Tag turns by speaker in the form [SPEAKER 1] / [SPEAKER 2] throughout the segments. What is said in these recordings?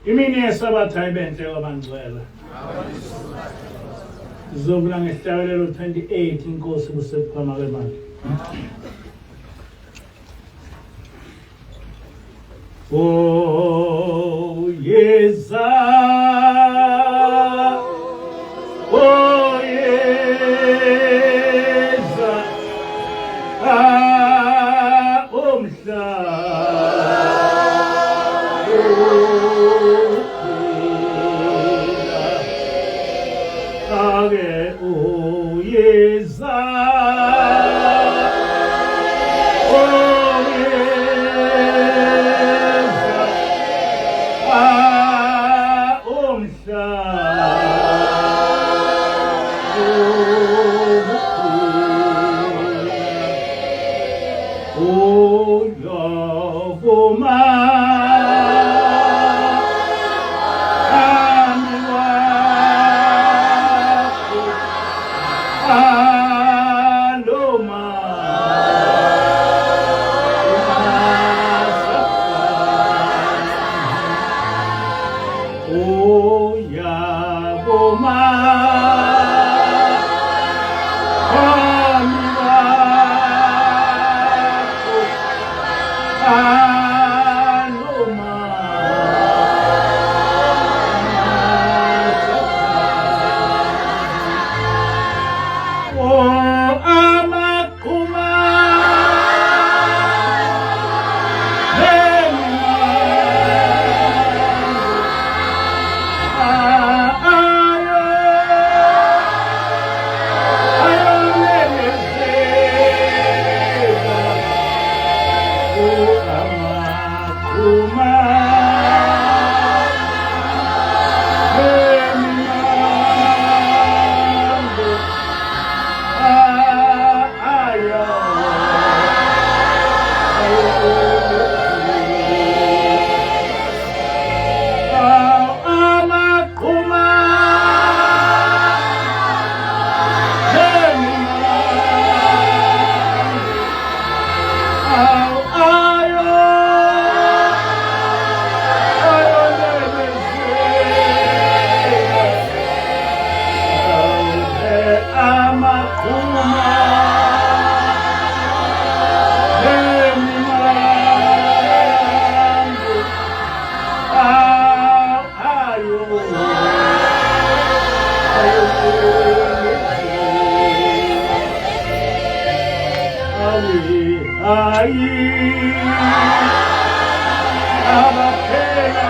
[SPEAKER 1] Imini yesabatha ibenhle kwabangcwele. Zobula ngehlawelelo 28 inkosi busephama kwemali. Oh yeza. Oh yeza. Umhla. Hhayi, Abaphela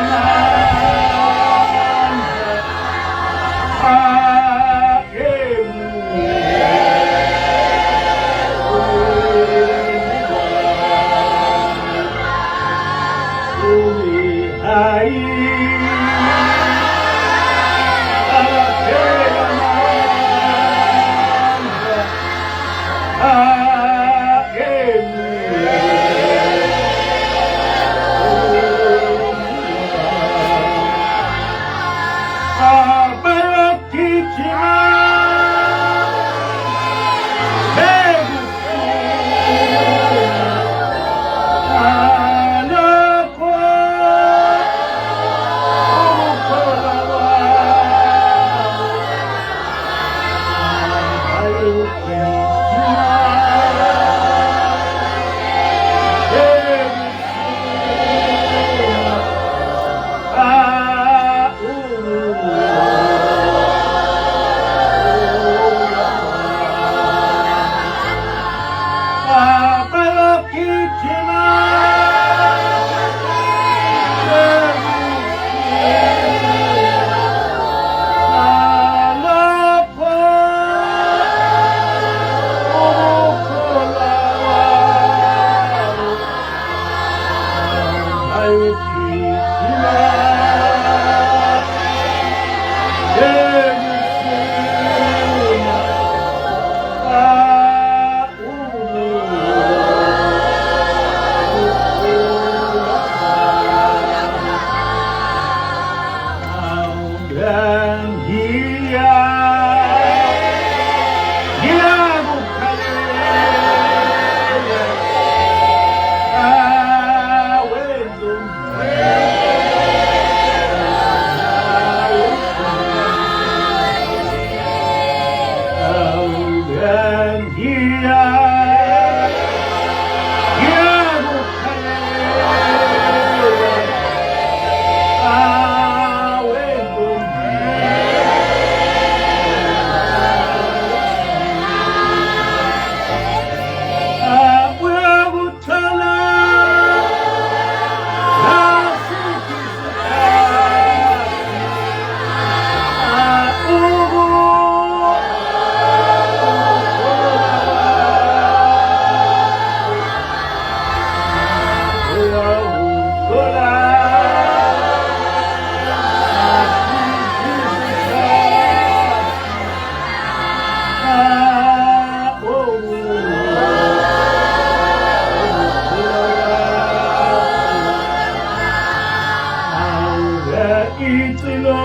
[SPEAKER 1] icilo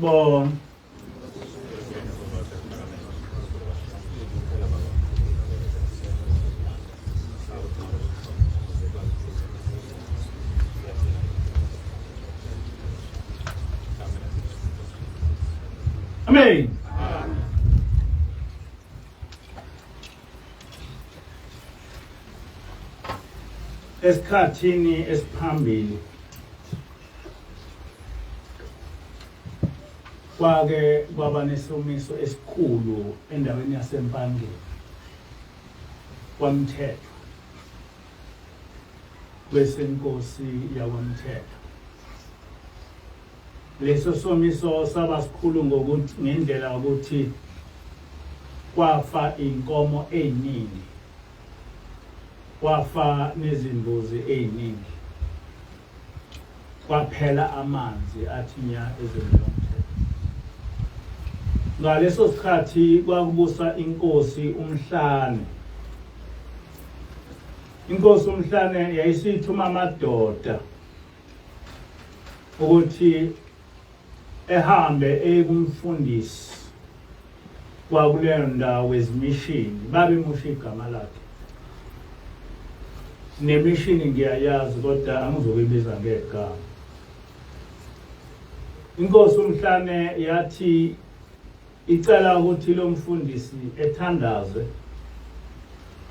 [SPEAKER 1] Sibonge. Amen. Esikhathini esiphambili kwake kwaba nesomiso esikhulu endaweni yaseMpangeni kwaMthetho kwesenkosi yakwaMthetho. Leso somiso saba sikhulu ngokuthi ngendlela ukuthi kwafa inkomo eziningi, kwafa nezimbuzi eziningi, kwaphela amanzi athinya ezweni. Ngaleso sikhathi kwakubusa inkosi uMhlane. Inkosi uMhlane yayisithuma amadoda ukuthi ehambe ekumfundisi kwakuleyo ndawo wezimishini, babemusha igama lakhe. nemishini ngiyayazi kodwa angizokuyibiza ngegama. Inkosi uMhlane yathi icela ukuthi lo mfundisi ethandaze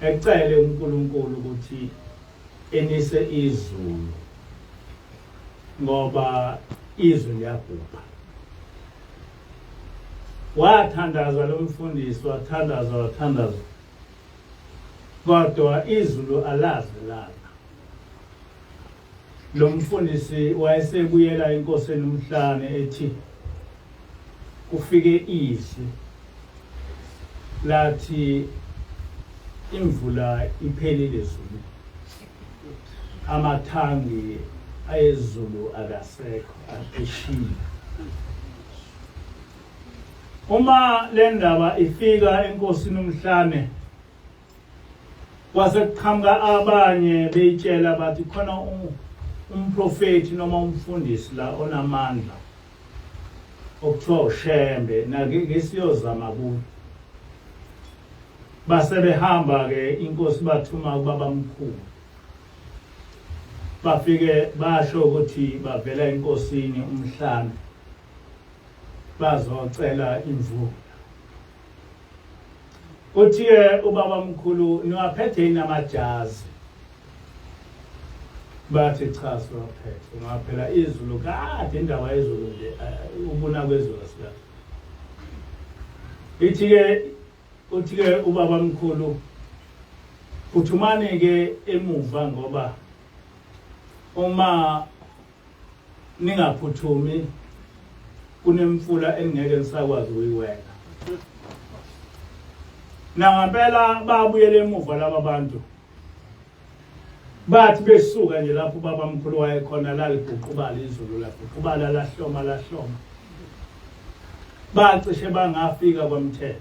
[SPEAKER 1] ecele uNkulunkulu ukuthi enise izulu ngoba izulu liyabhubha. Wathandaza lo mfundisi, wathandaza kodwa izulu alazelanga. Lo mfundisi wayesebuyela enkosini uMhlane ethi kufike izwi lathi imvula iphelile zulu, amathangi ayezulu akasekho, ashiya. Uma le ndaba ifika enkosini uMhlane kwasekuqhamuka abanye beyitshela bathi khona umprofeti noma umfundisi la onamandla okuthiwa uShembe ngesiyozama kuyo. Base behamba ke inkosi bathuma kubabamkhulu, bafike basho ukuthi bavela enkosini uMhlane bazocela imvula. Uthi-ke ubabamkhulu niwaphethe yini amajazi? Bathi cha siwaphethe. Ngaphela izulu kade indaba yezulu nje ubuna kwezulu sika. Uthi-ke ubabamkhulu phuthumane ke emuva ngoba uma ningaphuthumi kunemfula engeke nisakwazi ukuyiwela. Ngampela babuyele emuva laba bantu. Bathi besuka nje lapho ubabamkhulu wayekhona lalibhuqubala izulu lapho. Kubala lahloma. Bacishe bangafika kwamthetho.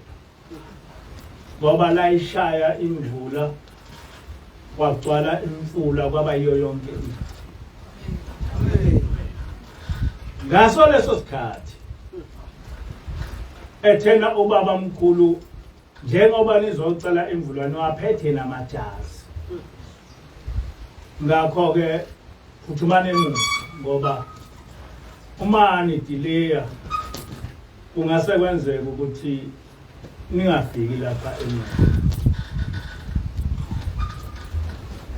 [SPEAKER 1] Ngoba la ishaya imvula kwagcwala imfula kwaba yiyo yonke into. Ngaso leso sikhathi ethena ubabamkhulu njengoba nizocela imvula niwaphethe namajazi. Ngakho ke phuthumane emuva ngoba uma nidileya kungase kwenzeke ukuthi ningafiki lapha emuva.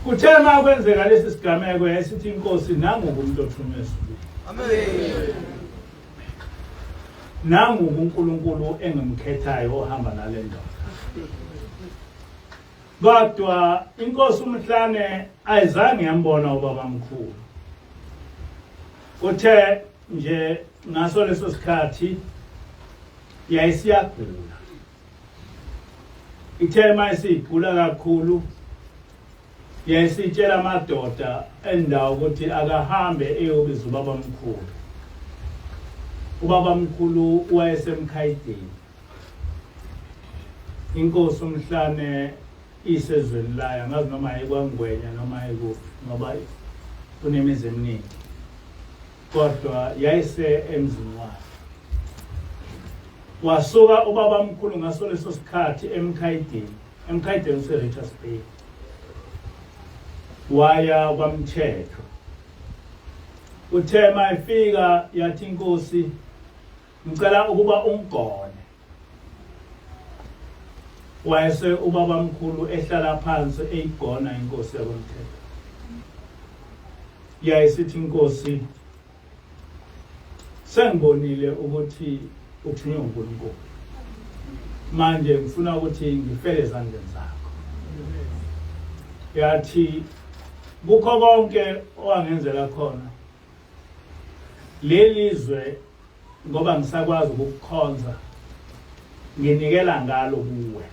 [SPEAKER 1] Kuthe uma kwenzeka lesi sigameko yasithi inkosi nangu umuntu othunywe ezulwini. Amen. Nangu uNkulunkulu engimkhethayo ohamba nale ndoda. Kodwa inkosi uMhlane ayizange yambona ubabamkhulu. Uthe nje ngaso leso sikhathi yayisiyagula. Ithe mayisigula kakhulu yayisitshela amadoda endawo ukuthi akahambe eyobiza ubabamkhulu. Ubabamkhulu wayesemkhayideni. Inkosi uMhlane isezweni layo ngazi noma ekwangwenya noma ekuphi ngoba kunemizi eminingi. Kodwa yayise emzini wakhe. Wasuka ubabamkhulu ngaso leso sikhathi emkhayideni useRichards Bay. Waya kwamthetho. Uthe mayifika yathi inkosi ngicela ukuba ungone. Wayese ubabamkhulu ehlala phansi eyigona inkosi yakwamthetho. Yayisithi inkosi sengibonile ukuthi uthunywe uNkulunkulu. Manje ngifuna ukuthi ngifele ezandleni zakho. Yathi kukho konke owangenzela khona. Lelizwe ngoba ngisakwazi ukukukhonza nginikela ngalo kuwe.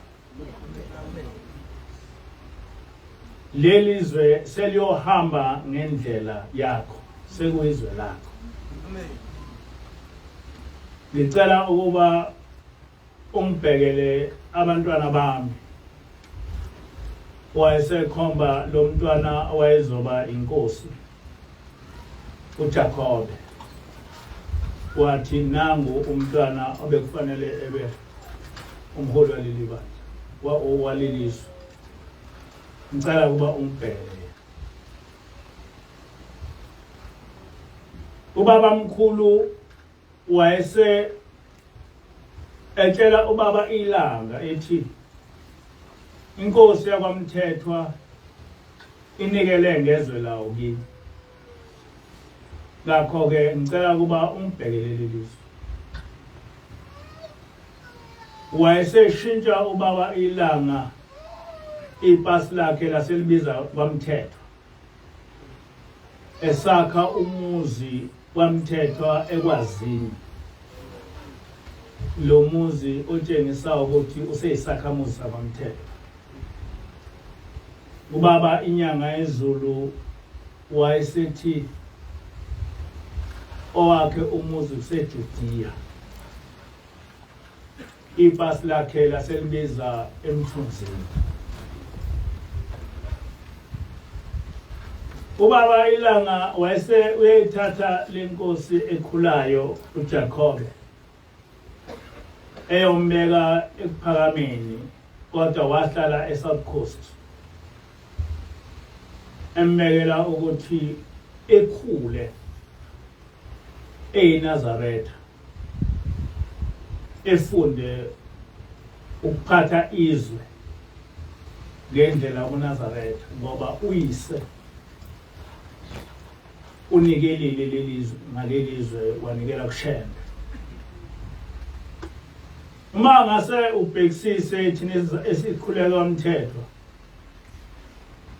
[SPEAKER 1] Lelizwe seliyohamba ngendlela yakho, sekuyizwe lakho. Ngicela ukuba ungibhekele abantwana bami. Wayesekhomba lo mntwana wayezoba inkosi uJakobe. Wathi nangu umntwana obekufanele ebe umholi waleli bandla walelizwe. Ngicela ukuba umbheke. ubaba mkhulu wayese etshela ubaba ilanga ethi inkosi yakwaMthethwa inikele ngezwe lawo kimi. Ngakho ke ngicela kuba ungibhekelele lizwe. Wayeseshintsha ubaba ilanga ipasi lakhe laselibiza kwaMthethwa. Esakha umuzi kwaMthethwa ekwazini. Lo muzi otshengisa ukuthi useyisakhamuzi sakwaMthethwa. Ubaba inyanga yezulu wayesethi owakhe umuzi useJudiya. Ipasi lakhe laselibiza emthunzini. Ubaba ilanga wayese uyayithatha lenkosi ekhulayo uJacobe eyombeka ekuphakameni kodwa wahlala eSouth Coast. Emmekela ukuthi ekhule eNazaretha efunde ukuphatha izwe ngendlela kuNazaretha ngoba uyise unikelile lelizwe ngalelizwe wanikela kuShembe. Uma ngase ubhekisise thina esikhuleka kwaMthethwa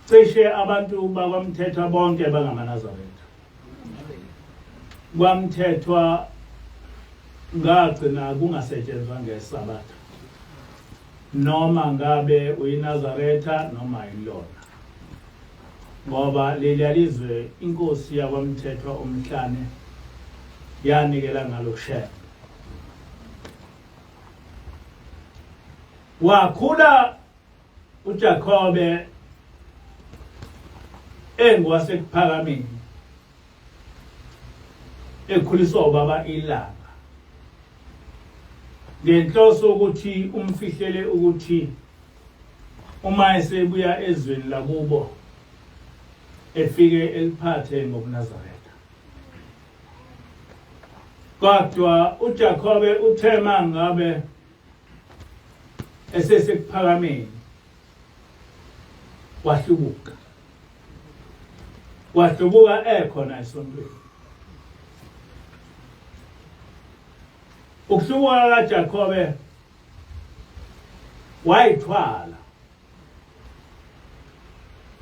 [SPEAKER 1] cishe abantu bakwaMthethwa bonke bangamaNazaretha. KwaMthethwa ngagcina kungasetshenzwa ngeSabatha noma ngabe uyiNazaretha noma ayilona ngoba lelizwe inkosi yakwaMthethwa omhlane yanikela ngalokushaya. Wakhula uJacobe engwasekuphakameni ekhuliswa ubaba ilanga ngenhloso ukuthi umfihlele ukuthi uma esebuya ezweni lakubo efike eliphathe ngobuNazaretha. Kodwa uJacobe uthema ngabe esesekuphakameni wahlubuka ekhona esontweni. Ukuhlubuka kaJacobe wayithwala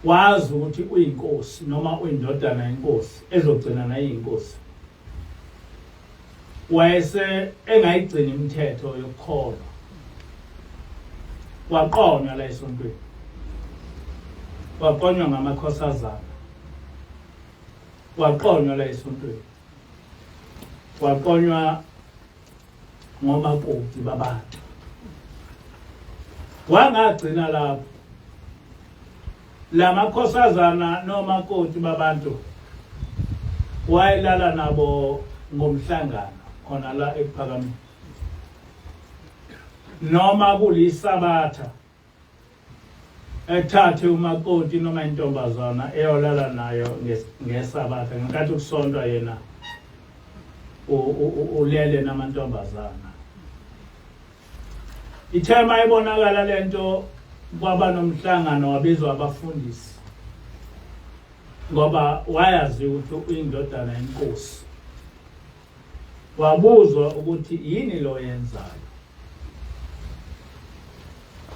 [SPEAKER 1] wazi ukuthi uyinkosi noma uyindodana yenkosi ezogcina naye inkosi. Wayese engayigcini imithetho yokukholwa. Waqonywa la esontweni. Waqonywa ngamakhosazana. Waqonywa la esontweni. Waqonywa ngomakoti babantu. Wangagcina lapho lamakhosazana nomakoti babantu wayelala nabo ngomhlangano khona la ekuphakameni. Noma kulisabatha ethathe umakoti noma intombazana eyolala nayo ngesabatha ngenkathi kusondwa yena ulele namantombazana. Ithema ibonakala lento kwaba nomhlangano wabizwa abafundisi ngoba wayazi ukuthi uyindodana yenkosi. Wabuzwa ukuthi yini lo yenzayo.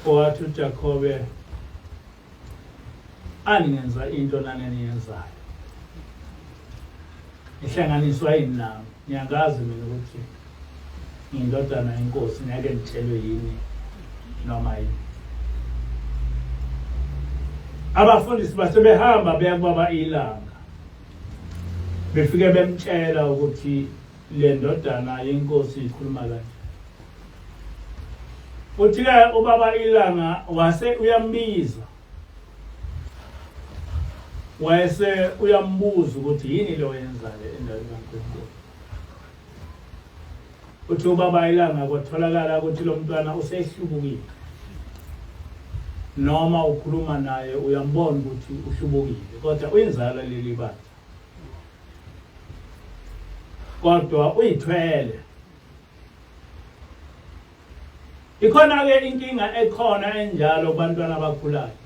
[SPEAKER 1] Wathi uJacobe aningenza into naneni yenzayo. Ihlanganiswa yini nami? Ngiyangazi mina ukuthi ngiyindodana yenkosi ngeke ngitshelwe yini noma yini. Abafundisi basebehamba beya kubaba ilanga. Befike bemtshela ukuthi le ndodana yenkosi ikhuluma kanje. Uthi ke ubaba ilanga wase uyambiza. Wayese uyambuza ukuthi yini lo yenzayo endaweni kaNkulunkulu. Uthi ubaba ilanga kwatholakala ukuthi lo mntwana usehlubukile. Noma ukhuluma naye uyambona ukuthi uhlubukile kodwa uyenzala leli batha. kodwa uyithwele. Ikhona-ke inkinga ekhona enjalo kubantwana abakhulayo.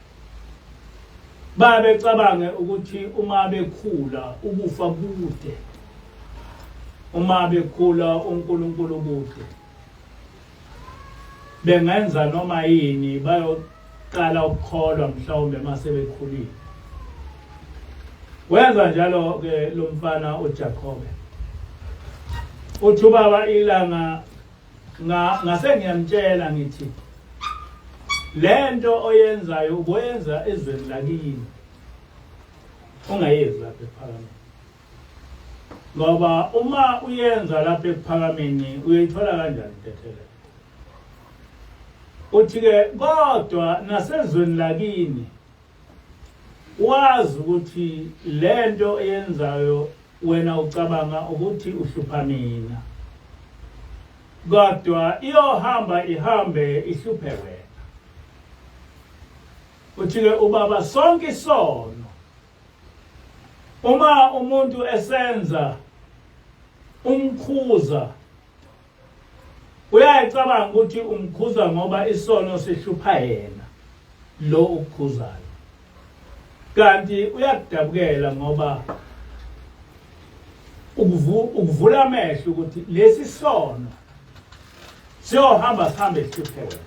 [SPEAKER 1] Babecabange ukuthi uma bekhula ubufa kude. Uma bekhula uNkulunkulu kude. Bengenza noma yini bayaqala ukukholwa mhlawumbe mase bekhulile. Wenza njalo ke lo mfana uJakobe. Uthi ubaba ilanga ngase ngiyamtshela ngithi lento oyenzayo uboyenza ezweni lakini. Ungayezi lapha ephakameni. Ngoba uma uyenza lapha ephakameni uyayithola kanjani intethele. Uthi ke kodwa nasezweni lakini wazi ukuthi lento oyenzayo wena ucabanga ukuthi uhlupha mina. Kodwa iyohamba ihambe ihluphe wena. Uthi ke ubaba sonke isono. Uma umuntu esenza umkhuza uyayicabanga ukuthi umkhuza ngoba isono sihlupha yena lo ukukhuzayo. Kanti uyakudabukela ngoba ukuvula amehlo ukuthi lesi sono siyohamba sihambe sihluphe wena.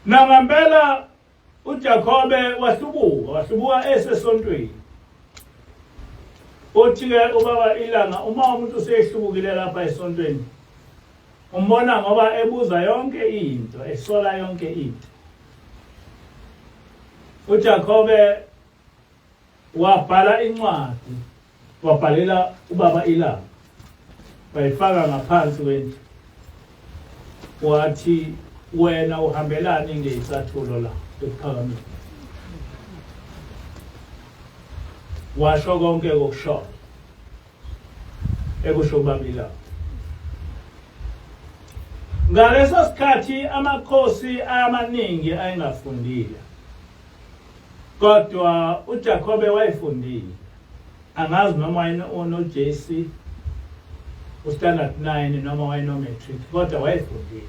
[SPEAKER 1] Nangempela uJakobe wahlubuka esesontweni. Uthi-ke ubaba ilanga uma umuntu usehlubukile lapha esontweni umbona ngoba ebuza yonke into, esola yonke into. uJakobe wabhala incwadi, wabhalela ubaba ilanga, wayifaka ngaphansi kwendlu. Wathi wena uhambelani ngeyicathulo la ekuphakameni. Washo konke kokushoyo ekusho ubaba ilanga. Ngaleso sikhathi amakhosi amaningi ayengafundile. Kodwa uJakobe wayefundile. Angazi noma wayeno JC uStandard 9 noma wayeno matric, kodwa wayefundile.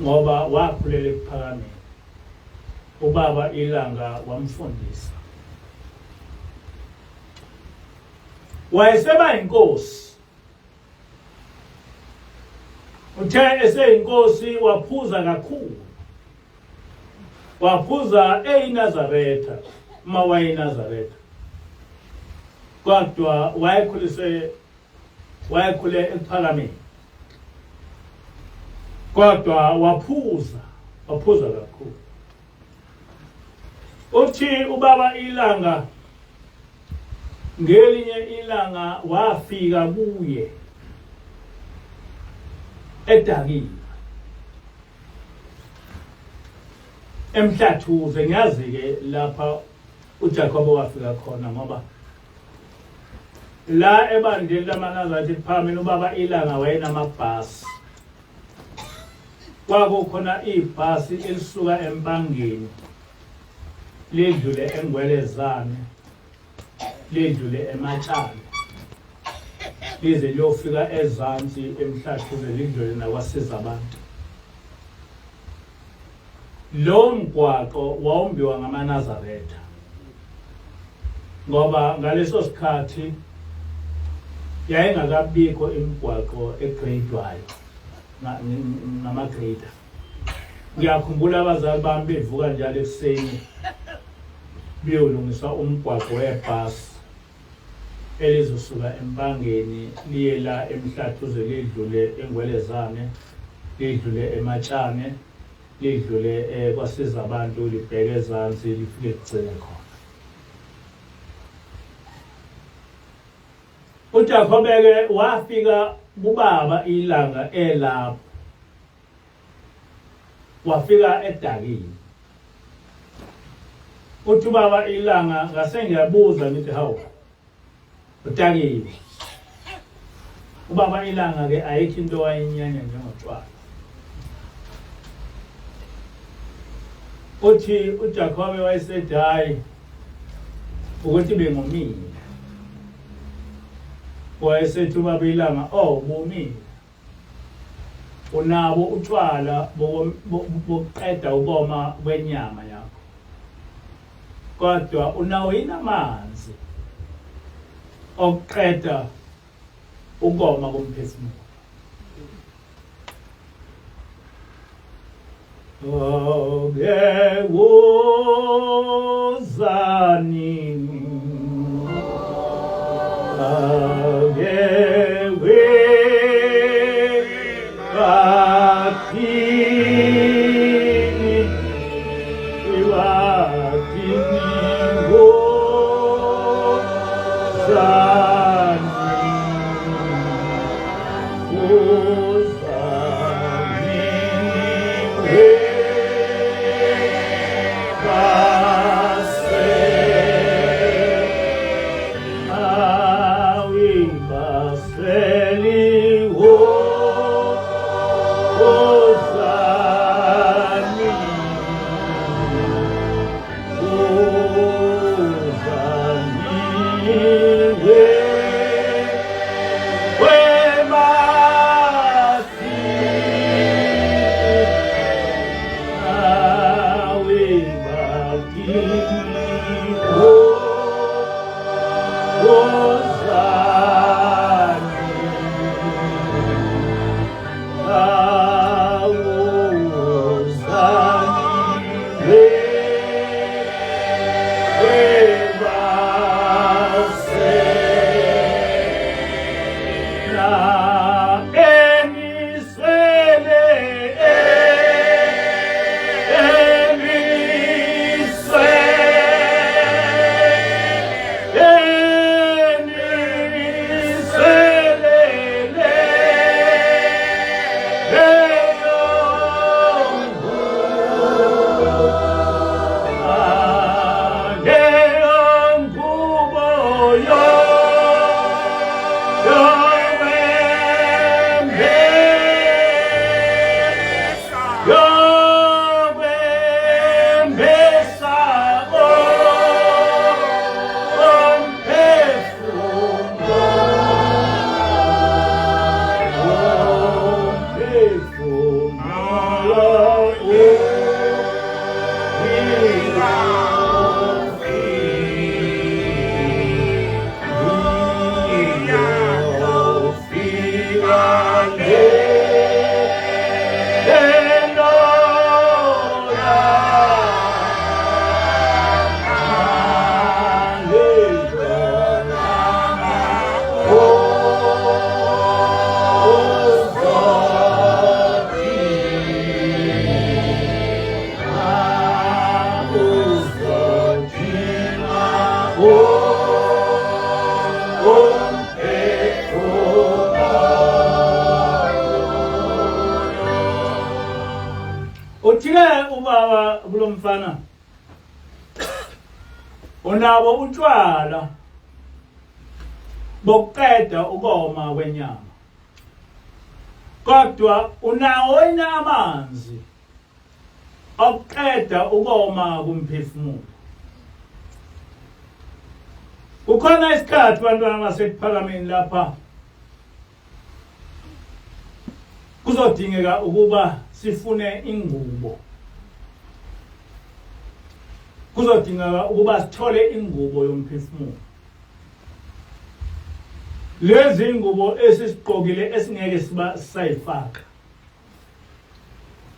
[SPEAKER 1] Ngoba wakhulela ekuphakameni. Ubaba ilanga wamfundisa. Wayeseba inkosi. Uthe eseyinkosi waphuza kakhulu. Waphuza eNazaretha, mawayeNazaretha. Kodwa wayekhule ekuphakameni. Kodwa waphuza kakhulu. Uthi ubaba ilanga ngelinye ilanga wafika kuye edakini emhlathuze. Ngiyazi ke lapha uJakobe wafika khona ngoba la ebandleni lamaNazaretha phambili ubaba ilanga wayenamabhasi. Kwakukhona ibhasi elisuka empangeni ledlule eNgwelezane, ledlule eMatshana, lize liyofika ezansi emhlathuze lidlule nakwasiza abantu. Lo mgwaqo wawumbiwa ngamaNazaretha ngoba ngaleso sikhathi yayingakabikho imigwaqo egradwayo ngamagrader. Ngiyakhumbula abazali bami bevuka njalo ekuseni beyolungisa umgwaqo webhasi elizosuka empangeni liye la emhlathuze lidlule eNgwelezane, lidlule eMatshane, lidlule kwasiza abantu libheke ezansi lifike kugcine khona. uJakobe-ke wafika kubaba ilanga elapho. Wafika edakini. Uthi ubaba ilanga ngase ngiyabuza ngithi hawu udakile. Ubaba ilanga ke ayikho into wayinyanya njengotshwala. Uthi uJakobe wayesethi hayi ukuthi bengomile. wayesethi ubaba ilanga bomile unabo utshwala bokuqeda ukoma kwenyama yakho kodwa unawo yini amanzi okuqeda ukoma komphefumulo wozani ubaba kulomfana unabo utshwala bokuqeda ukoma kwenyama kodwa unawo amanzi okuqeda ukoma kumphefumulo ukhona isikhathi bantwana basekuphakameni lapha kuzodingeka ukuba sifune ingubo kuzodingeka ukuba sithole ingubo yomphefumulo lezi ngubo esisigqokile esingeke sayifaka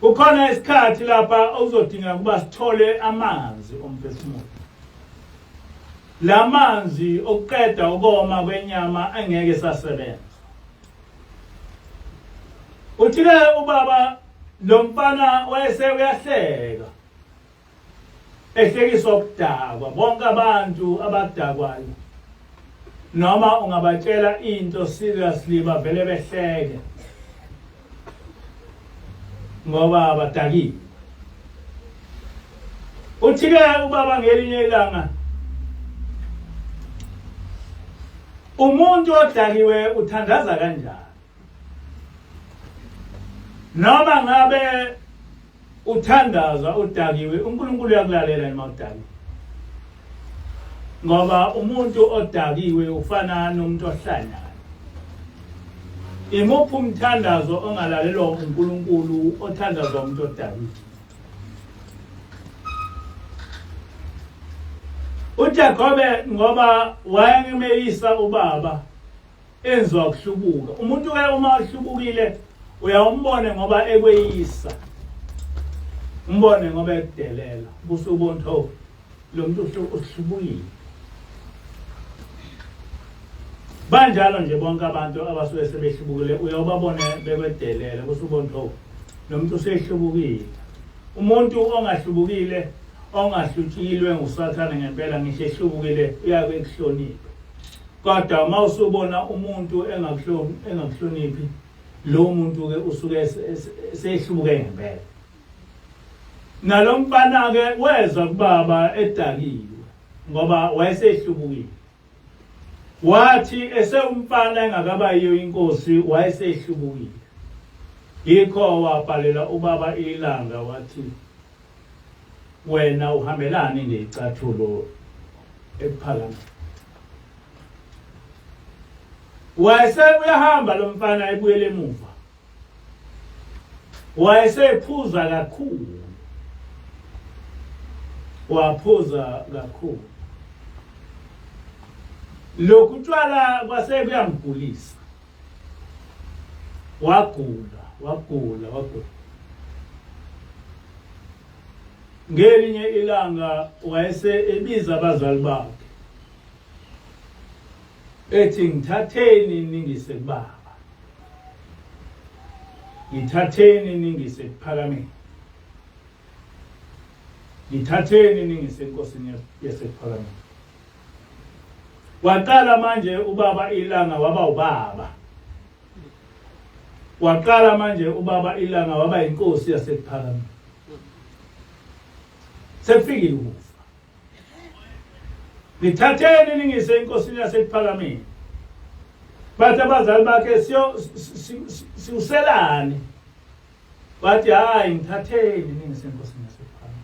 [SPEAKER 1] ukhona isikhathi lapha uzodingeka ukuba sithole amanzi omphefumulo lamanzi okuqeda ukoma kwenyama angeke sasebenza uthile ubaba lo mfana wayeseyahleka ehlekiswa ukudakwa bonke abantu abadakwayo noma ungabatshela into seriously bavele behleke ngoba abadakile uthike ubaba ngelinye ilanga umuntu odakiwe uthandaza kanjani noma ngabe uthandaza udakiwe uNkulunkulu uyakulalela noma udakiwe ngoba umuntu odakiwe ufana nomuntu ohlanyayo imuphi umthandazo ongalalelwa uNkulunkulu othandazwa umuntu odabile? uJakobe ngoba wayemeyisa ubaba enziwa ukuhlubuka. Umuntu ke uma uhlubukile uyawumbone ngoba ekweyisa, umbone ngoba ekudelela, busubona tho lo muntu uhlubukile. Banjalo nje bonke abantu abasuke sebehlubukile uyawubabone bekwedelela, busubona tho lo muntu usehlubukile. Umuntu ongahlubukile, ongahlutshilwe ngusathane ngempela, ngisho ehlubukile uyakuhlonipha. Kodwa uma usubona umuntu engakuhloniphi, lo muntu ke usuke sehlubuke ngempela. Nalo mfana ke weza kubaba edakiwe ngoba wayesehlubukile. Wathi esewumfana engakabayiyo inkosi wayesehlubukile. Yikho wabhalela ubaba ilanga wathi, wena uhambelani ngecathulo ekuphakama. Wayese uyahamba lo mfana ebuyele emuva. Wayesephuza kakhulu. Waphuza kakhulu. Lokhu tshwala kwase kuyamgulisa. Wagula. Ngelinye ilanga wayese ebiza abazali bakhe. Ethi ngithatheni ningise kubaba. Ngithatheni ningise kuphakameni. Ngithatheni ningise enkosini yasekuphakameni. Waqala manje ubaba ilanga waba ubaba. Waqala manje ubaba ilanga waba inkosi yasekuphakameni. Sefikile ukufa. Ngithatheni ningise enkosini yasekuphakameni. Bathi abazali bakhe siuselani. Bathi hayi ngithatheni ningise enkosini yasekuphakameni.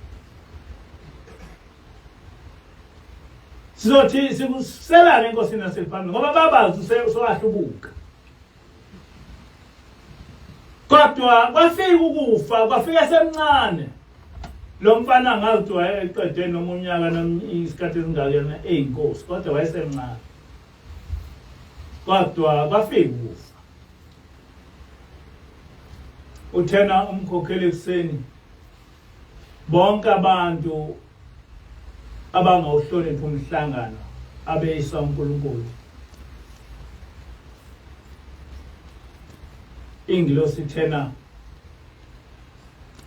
[SPEAKER 1] Sizothi sikuselani enkosini yasekuphakameni ngoba babazi usowahlubuka. Kodwa kwafika ukufa, kwafika semncane. Lo mfana ngathi wayeqede noma unyaka noma isikhathi esingakena eyinkosi, kodwa wayesemncane. Kodwa kwafika ukufa. Uthena umkhokheli ekseni, bonke abantu abangawuhloniphi umhlangano abeyisa uNkulunkulu. Ingilosi thena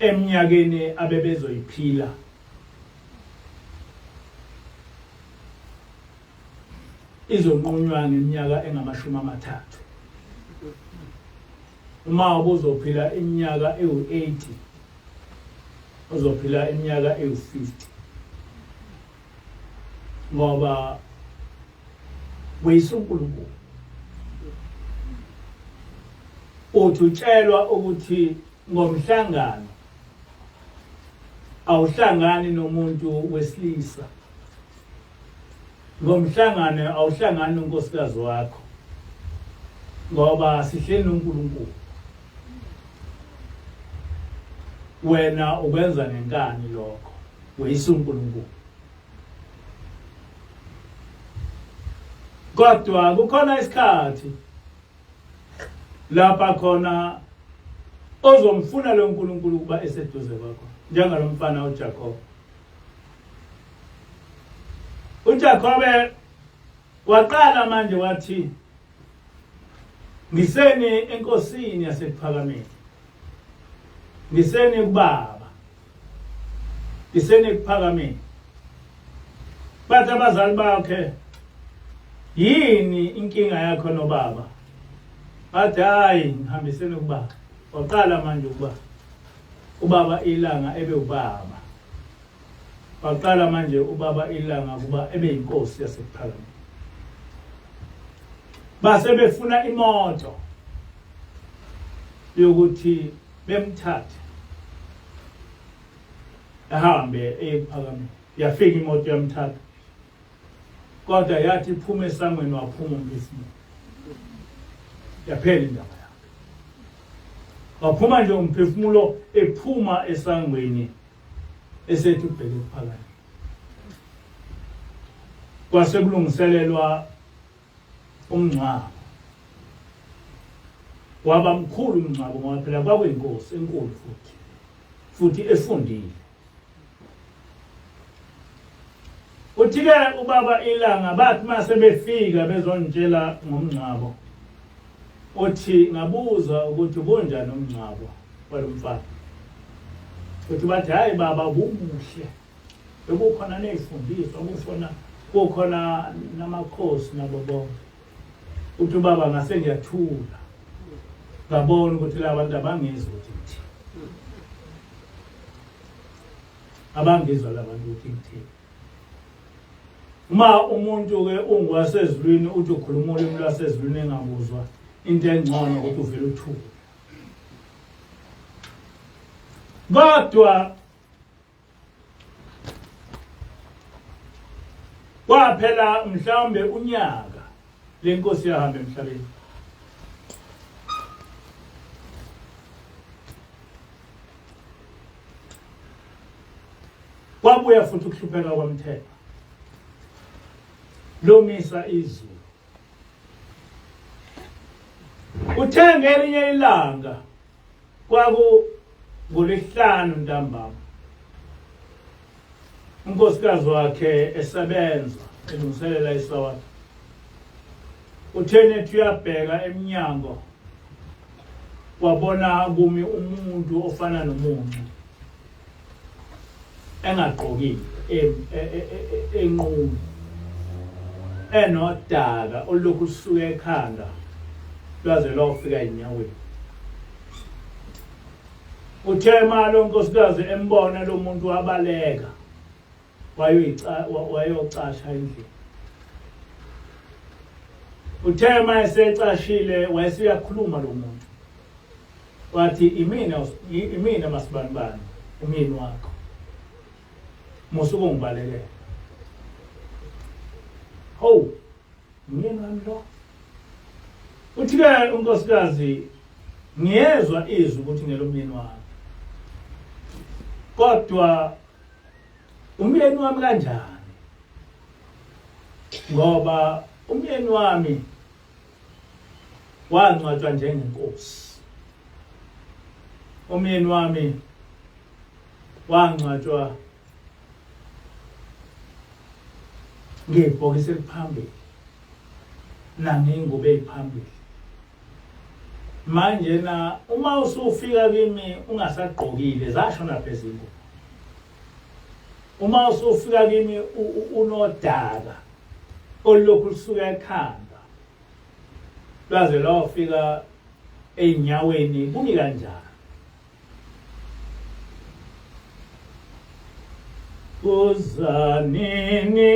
[SPEAKER 1] eminyakeni abebezoyiphila izonqunywa ngeminyaka engama-30. Uma ubuzophila iminyaka ewu-80, uzophila iminyaka ewu-50. Ngoba weyisa uNkulunkulu. Uthi utshelwa ukuthi ngomhlangano awuhlangani nomuntu wesilisa. Ngomhlangano awuhlangani nonkosikazi wakho. Ngoba sihleli noNkulunkulu. Wena ukwenza nenkani lokho. Weyisa uNkulunkulu. Kodwa kukhona isikhathi lapha khona ozomfuna lo uNkulunkulu kuba eseduze kwakho, njengalo mfana uJakobe. uJakobe waqala manje wathi ngiseni enkosini yasekuphakameni, ngiseni kubaba, ngiseni ekuphakameni. Bathi abazali bakhe, yini inkinga yakho nobaba? Bathi hayi ngihambiseni kubaba. Waqala manje ukuba ubaba ilanga ebe ubaba. Waqala manje ubaba ilanga kuba ebe inkosi yasekuphakameni. Base befuna imoto yokuthi bemthathe ahambe ekuphakameni. Yafika imoto yamthatha. Kodwa yathi iphuma esangweni waphuma umphefumulo. Yaphela indaba yakhe. waphuma nje umphefumulo ephuma esangweni esethi ubheke phakathi. Kwase kulungiselelwa umngcwabo. Waba mkhulu umngcwabo ngoba phela kwakuyinkosi enkulu futhi efundile. Uthi-ke ubaba ilanga bathi mase befika bezontshela ngomngcwabo. Uthi ngabuza ukuthi kunjani umngcwabo walomfana. Uthi bathi hayi baba bumuhle. Bekukhona nezifundiswa kukhona namakhosi nabo bonke. Uthi baba ngase ngiyathula. Ngabona ukuthi labantu abangizwa ukuthi ngithini. Abangizwa labantu ukuthi ngithini. Uma umuntu ke ungwasezulwini uthi ukhuluma ulimi lwasezulwini engabuzwa into engcono ukuthi uvele uthule. Kodwa kwaphela mhlawumbe unyaka lenkosi yahamba emhlabeni. Kwabuya futhi ukuhlupheka kwamthetho. Lomisa izulu. Uthe ngelinye ilanga ngolesihlanu ntambama. Unkosikazi wakhe esebenza elungiselela isawathi. Uthene ethi uyabheka eminyango wabona kumi umuntu ofana nomuncu engagqokile enqunu enodaka olokhu usuka ekhanda lwaze lofika enyaweni. Uthe malo unkosikazi embona lo muntu wabaleka wayocasha endlini. Uthe mayesecashile wayesiyakhuluma lo muntu. Wathi imina masibanibani umyeni wakho. Musuke ngibalekele. Oh, umyeni wami lo. Uthi-ke unkosikazi ngiyezwa izwi ukuthi ngelomyeni wami. Kodwa umyeni wami kanjani? Ngoba umyeni wami wangcwatshwa njengenkosi. Umyeni wami wangcwatshwa ngebhokisi eliphambili nangengubo eziphambili. Manje na uma usufika kimi ungasagqokile zasho naphezulu. Uma usufika kimi unodaka olokhu lusuka ekhanda lwaze lofika enyaweni kumi kanjani? Uzanini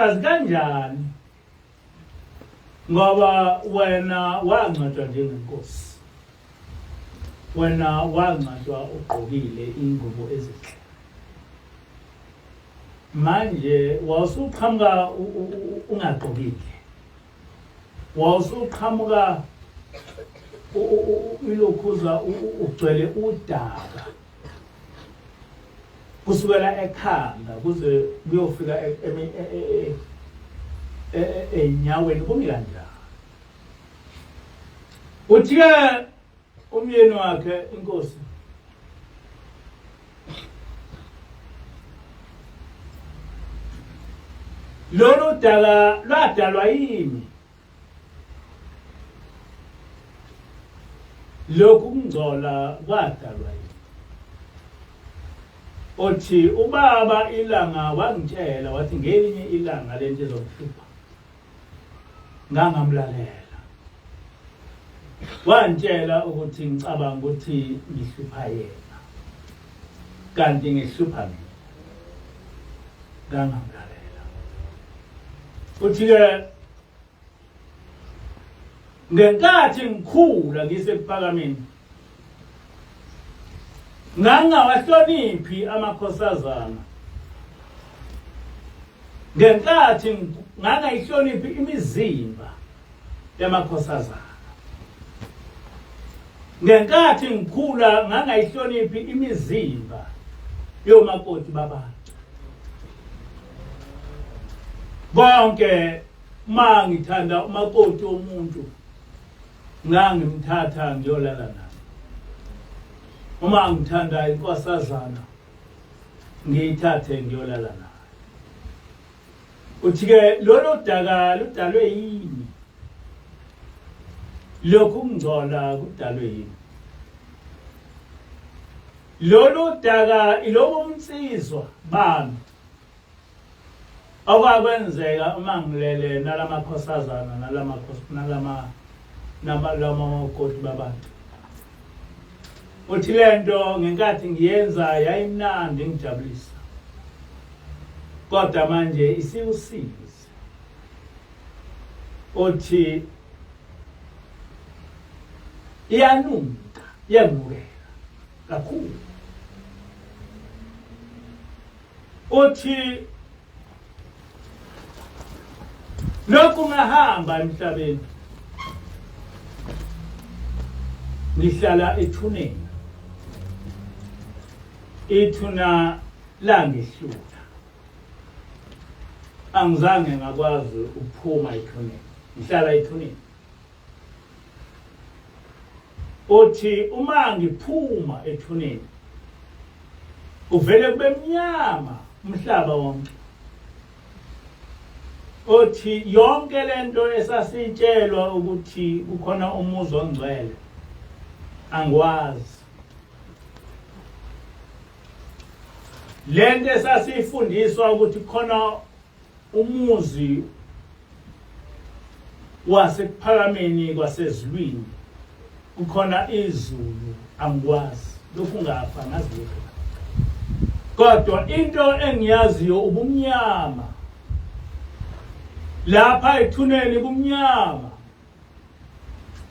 [SPEAKER 1] nkosikazi kanjani ngoba wena wangcwatshwa njengenkosi wena wangcwatshwa ugqokile ingubo ezinhle manje wawusuqhamuka ungagqokile wawusuqhamuka ilokhuza ugcwele udaka kusukela ekhanda kuze kuyofika enyaweni kumi kanjani uthi-ke umyeni wakhe inkosi lolu daka lwadalwa yini lokhu kungcola kwadalwa yini othi ubaba ilanga wangitshela wathi ngelinye ilanga lento ezomhlupha ngangamlalela wantshela ukuthi ngicabanga ukuthi ngihlupha yena kanti ngihlupha mina ngangamlalela uthi-ke ngenkathi ngikhula ngisebuphakameni ngangawahloniphi amakhosazana ngenkathi ngangayihloniphi imizimba yamakhosazana ngenkathi ngikhula ngangayihloniphi imizimba yomakoti babantu bonke mangithanda umakoti womuntu ngangimthatha ngiyolala naye uma ngithanda inkosazana ngiyithathe ngiyolala naye uthi-ke lolu daka ludalwe yini lokhu kungcola kudalwe yini lolu daka ilobo umnsizwa bami okwakwenzeka uma ngilele nalamakhosazana nalamakoti babantu uthi lento ngenkathi ngiyenza yayimnandi ngijabulisa kodwa manje isiwusize uthi iyanunka iyangibukela kakhulu uthi lokhu ngahamba emhlabeni ngihlala ethuneni ithuna langehlula angizange ngakwazi ukuphuma ethuneni ngihlala ethuneni uthi uma ngiphuma ethuneni uvele kube mnyama umhlaba wonke uthi yonke lento esasitshelwa ukuthi kukhona umuzi ongcwele angikwazi lento esasifundiswa ukuthi khona umuzi wasekuphakameni kwasezulwini kukhona izulu angikwazi lokhu ngafa ngazikho kodwa into engiyaziyo ubumnyama lapha ethuneni kumnyama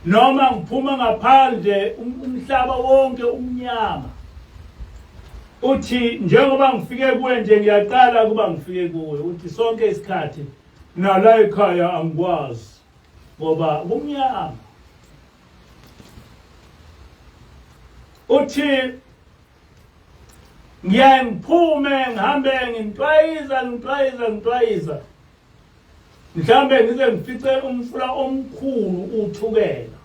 [SPEAKER 1] noma ngiphuma ngaphandle umhlaba wonke umnyama uthi njengoba ngifike kuwe nje ngiyaqala kuba ngifike kuwe uthi sonke isikhathi nala ekhaya angikwazi ngoba kumnyama uthi ngiyangiphume ngihambe ngintwayiza mhlambe ngize ngifice umfula omkhulu uthukela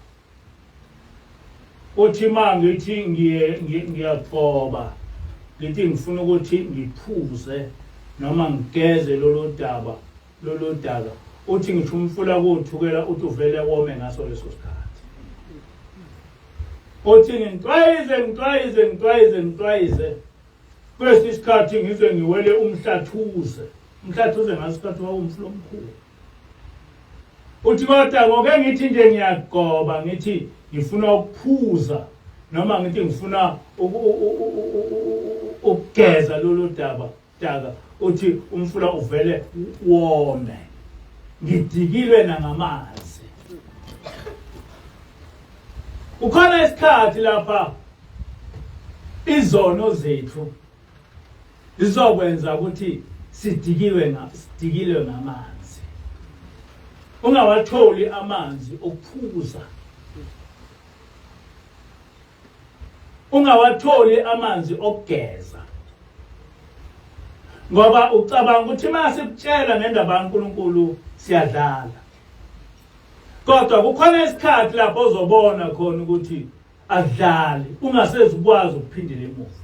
[SPEAKER 1] uthi mangithi ngiyaqoba lithi ngifuna ukuthi ngiphuze noma ngigeze lolo daka uthi ngisho umfula kuthukela uthi uvele wome ngaso leso sikhathi uthi ngintwayize kwesi sikhathi ngize ngiwele umhlathuze ngasikhathi wawumfula omkhulu uthi kodwa ngoke ngithi nje ngiyagoba ngithi ngifuna ukuphuza noma ngithi ngifuna ukugeza lolu daba daka uthi umfula uvele wome ngidikilwe nangamanzi. Ukhona isikhathi lapha izono zethu zizokwenza ukuthi sidikilwe ngamanzi. Ungawatholi amanzi okuphuza. Ungawatholi amanzi okugeza. Ngoba ucabanga ukuthi mase kutshela ngendaba kaNkulunkulu siyadlala. Kodwa kukhona isikhathi lapho uzobona khona ukuthi adlali ungasezikwazi ukuphindela emuva.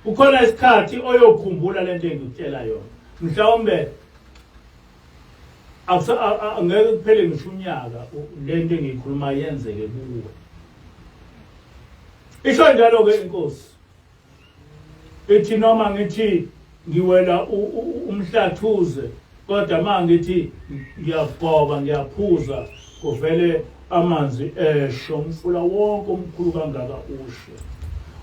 [SPEAKER 1] Kukhona isikhathi oyokhumbula lento engikutshela yona. Mhlawumbe angeke kuphele ngisho unyaka lento engiyikhuluma yenzeke kuwe. Isho njalo ke inkosi. Ithi noma ngithi ngiwela umhlathuze kodwa mangithi ngiyabhoba ngiyaphuza kuvele amanzi esho umfula wonke omkhulu kangaka ushe.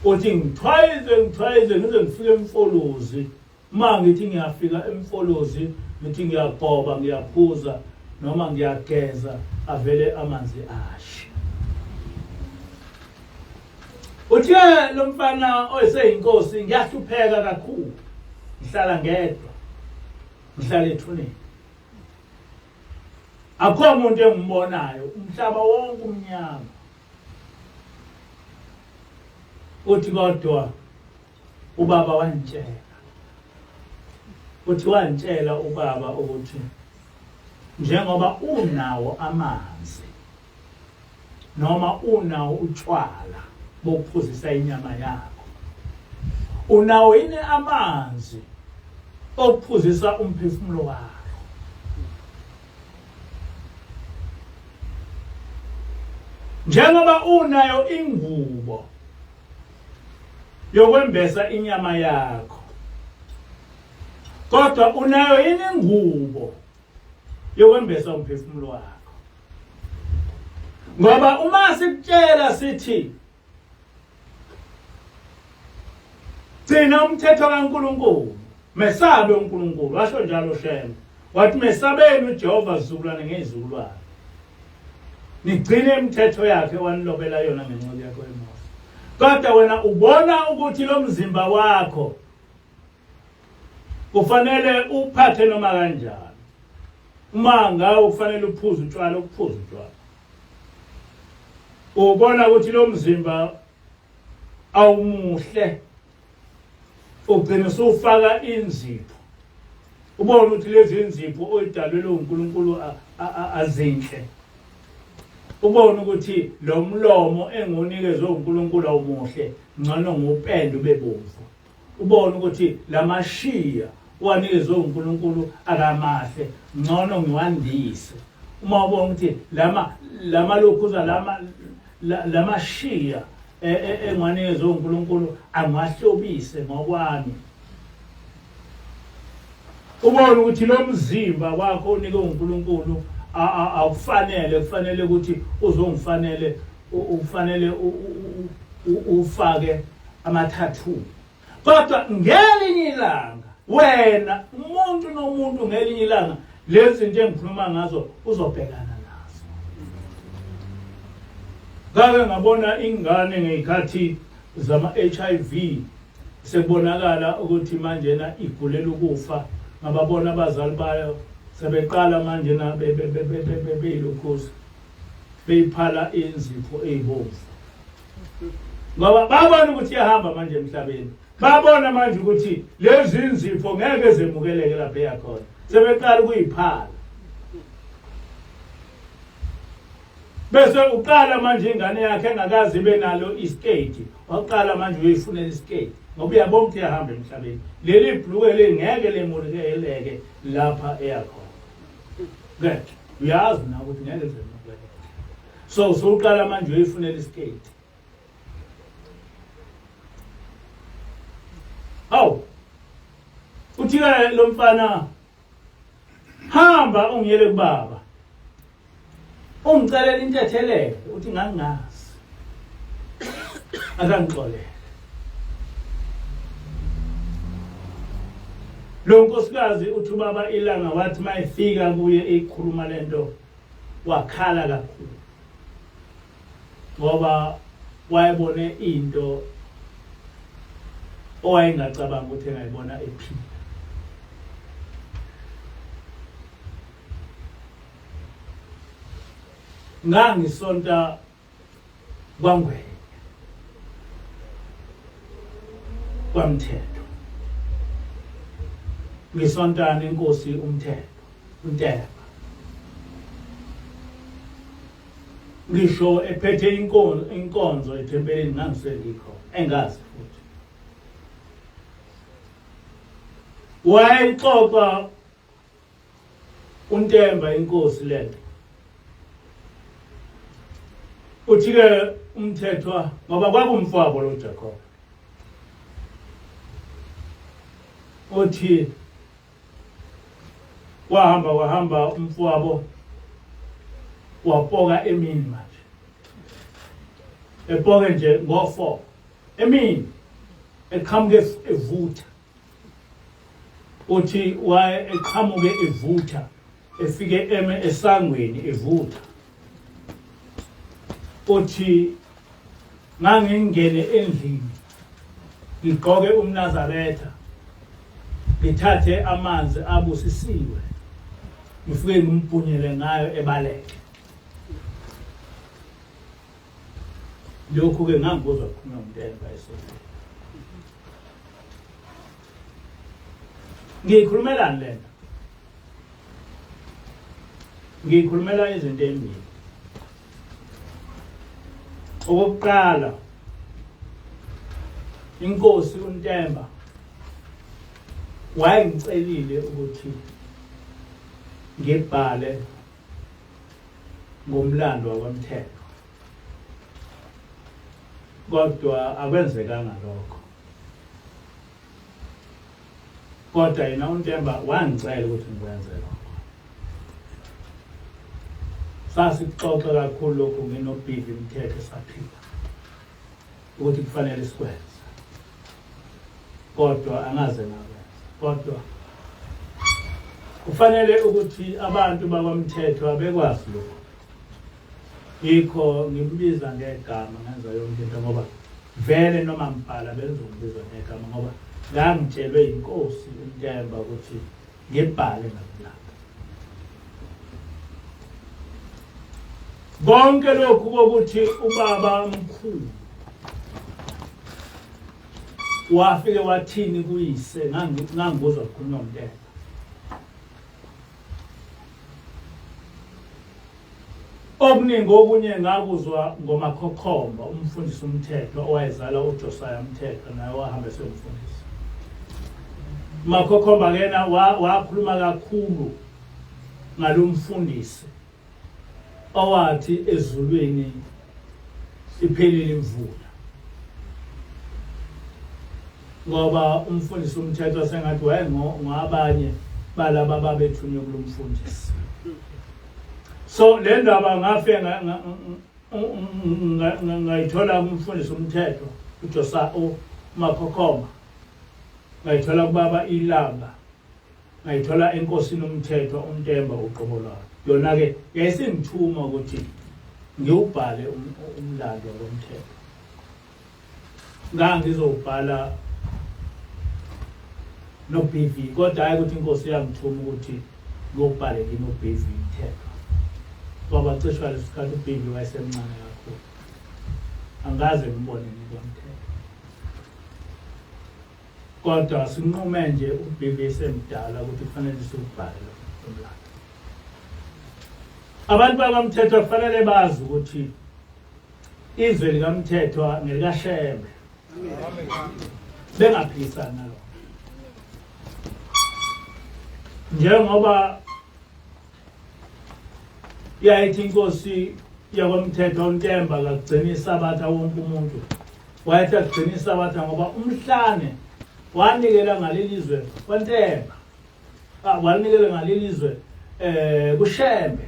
[SPEAKER 1] Uthi ngithwayize ngize ngifike emfolozi. Mangithi ngiyafika emfolozi ngithi ngiyabhoba ngiyaphuza noma ngiyageza avele amanzi ashe. Uthi lo mfana oyiseyinkosi ngiyahlupheka kakhulu. Ngihlala ngedwa. Ngihlala ethuneni. Akho umuntu engimbonayo, umhlaba wonke umnyama. Uthi kodwa ubaba wantshela. Uthi wantshela ubaba ukuthi njengoba unawo amanzi noma unawo utshwala bokuphuzisa inyama yakho. Unawo yini amanzi okuphuzisa umphefumulo wakho. Njengoba unayo ingubo yokwembesa inyama yakho. Kodwa unayo yini ingubo yokwembesa umphefumulo wakho. Ngoba uma sikutshela sithi gcina umthetho kaNkulunkulu, mesabe uNkulunkulu, washo njalo Shema. Wathi mesabeni uJehova zizukulwane ngezizukulwane. Nigcine imithetho yakhe wanilobela yona ngenqola yakho emuva. Kodwa wena ubona ukuthi lo mzimba wakho kufanele uphathe noma kanjani. Uma ngawe kufanele uphuze utshwala ukuphuza utshwala. Ubona ukuthi lo mzimba awumuhle. Ugcina usufaka inzipho. Ubona ukuthi lezi inzipho oyidalwe lo uNkulunkulu azinhle. Ubona ukuthi lo mlomo engonikezwe uNkulunkulu awumuhle, ngcono ngupende bebomvu. Ubona ukuthi lamashiya wanikezwe uNkulunkulu akamahle, ngcono ngiwandise. Uma ubona ukuthi lama lokhuza lamashiya engwanikezwe uNkulunkulu angahlobise ngokwami. Ubona ukuthi lo mzimba wakho onike uNkulunkulu akufanele kufanele ukuthi uzongifanele ufanele ufake amathathu. Kodwa ngelinye ilanga wena umuntu nomuntu ngelinye ilanga lezi zinto engikhuluma ngazo uzobhekana nazo. Ngake ngabona ingane ngezikhathi zama HIV sekubonakala ukuthi manje na igulela ukufa ngababona abazali bayo sebeqala manje na beyilokhozi beyiphala inzipho ezibomvu. Ngoba babona ukuthi iyahamba manje emhlabeni. Babona manje ukuthi lezi inzipho ngeke zemukeleke lapha eyakhona. Sebeqala ukuyiphala. Bese uqala manje ingane yakhe engakazi benalo iskate. Waqala manje uyifunela iskate. Ngoba uyabona ukuthi iyahamba emhlabeni. Leli bhluke ngeke lemukeleke lapha eyakhona. Good. Uyazi na ukuthi ngeke zemukeleke. So uqala manje uyifunela iskate. Awu. Uthi lo mfana hamba ungiyele kubaba. Ungicela intethelele uthi ngangazi. Akangixolele. lo nkosikazi uthi ubaba ilanga wathi mayifika kuye ikhuluma lento wakhala kakhulu ngoba wayebone into owayengacabanga ukuthi engayibona ephila. Ngangisonta kwaNgwenya kwaMthetho ngisontana inkosi uNteba ngisho ephethe inkonzo ethempelini ngangiselikho engazi futhi wayexoxa uNtemba inkosi lento uthi-ke umthethwa ngoba kwakumfowabo lo Jacob uthi wahamba umfowabo wapoka emini manje epoke nje ngo4 emini eqhamuke evutha uthi waye eqhamuke evutha efike esangweni evutha uthi ngangingene endlini ngigqoke umNazaretha ngithathe amanzi abusisiwe ngifike ngimphunyele ngayo ebaleke. Lokhu ke ngangibuzwa khona uNtemba esothi ngikhulumelani lento ngikhulumela izinto ezimbili. Okokuqala inkosi uNtemba wayengicelile ukuthi ngibhale ngomlando wakwaMthetho kodwa akwenzekanga lokho. Kodwa yena uNtemba wangicela ukuthi ngikwenze lokho. Sasixoxa kakhulu lokho nginobhivi Mthetho saphila ukuthi kufanele sikwenze kodwa angaze ngakwenza. Kodwa kufanele ukuthi abantu bakwaMthetho abekwazi lokho. Yikho ngimbiza ngegama ngenza yonke into ngoba vele noma mbhala benizongibiza ngegama ngoba ngangitshelwe inkosi uNtemba ukuthi ngibhale ngomlando. Bonke lokhu kokuthi ubaba omkhulu wafike wathini kuyise ngangibuzwa khona uNtemba. Okuningi okunye ngakuzwa ngomakhokhomba umfundisi uMthetho owayezala uJosiah Mthetho naye wahamba esemfundisa. Makhokhomba kena wakhuluma kakhulu ngalomfundisi owathi ezulwini iphelile imvula. Ngoba umfundisi uMthetho sengathi wayengabanye balaba babethunywe kulomfundisi. So le ndaba ngafike ngayithola umfundisi uMthetho uJosiah uMakhokhoma, ngayithola kubaba ilanga, ngayithola enkosini uMthetho uNtemba uqobolwayo. Yona ke yayisingithuma ukuthi ngiwubhale umlando womthetho. Ngangizobhala no BV kodwa hayi ukuthi inkosi yangithuma ukuthi ngiyobhale no BV Mthetho. Ngoba cishe lesikhathi uBhili wayesemncane kakhulu. Angaze ngibone ngoMthetho. Kodwa sinqume nje uBhili esemdala ukuthi kufanele sibhale umlando. Abantu bakwaMthetho kufanele bazi ukuthi izwe likaMthetho ngelikaShembe. Bengaphisana nalo. Njengoba yayithi inkosi yakwaMthetho uNtemba akugcina isabatha wonke umuntu. Wayethi agcina isabatha ngoba umhlane wanikela ngalelizwe kwaNtemba. Wanikela ngalelizwe kuShembe.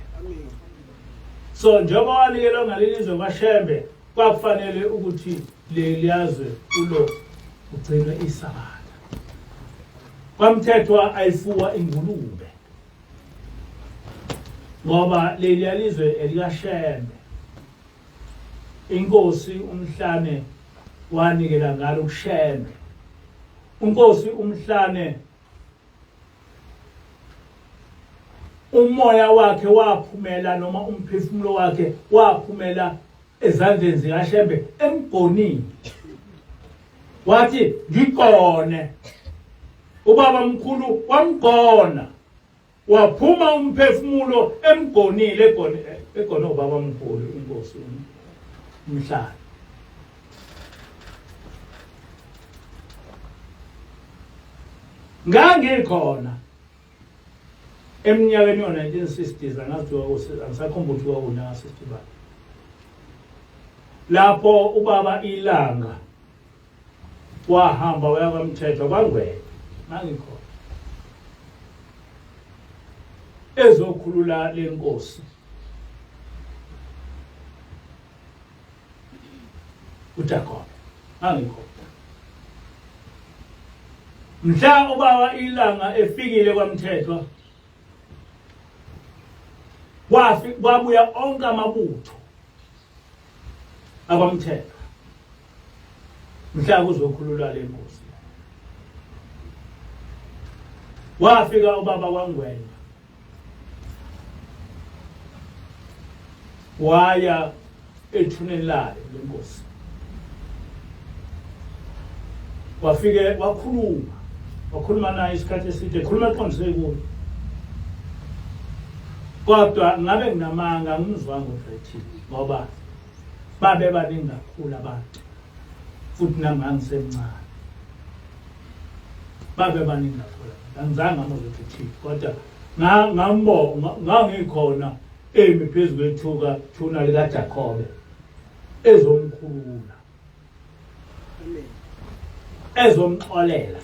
[SPEAKER 1] So njengoba wanikela ngalelizwe kwaShembe kwakufanele ukuthi leliyazwe kulo ugcine isabatha. kwamthethwa ayifuwa ingulube ngoba leli alizwe elikaShembe inkosi umhlane wanikela ngalo kuShembe unkosi umhlane umoya wakhe waphumela noma umphefumulo wakhe waphumela ezandleni zikaShembe emgonini wathi ngigone ubaba mkhulu wamgona waphuma umphefumulo emgonile egone ubaba mkhulu inkosi umhlane ngangikhona eminyakeni yo-1960s angisakhumbula ukuthi kwakunyaka 60 bani lapho ubaba Ilanga wahamba waya kwaMthethwa kwaNgwenya ngangikhona ezokhulula lenkosi uJacob ngangikhona mhla ubaba Ilanga efikile kwaMthethwa kwabuya onke amabutho abaMthethwa mhla kuzokhululwa lenkosi wafika ubaba kwaNgwenya waya ethuneni layo lenkosi wafike wakhuluma naye isikhathi eside ekhuluma eqondise kuyo kodwa ngabe nginamanga ngimzwanga uDrethile ngoba babe baningi kakhulu abantu futhi nami ngisemncane babe baningi kakhulu angizange ngamuzwa uDrethile kodwa ngangikhona emi phezu kwethuka thuna likaJacobe ezomkhulula ezomxolela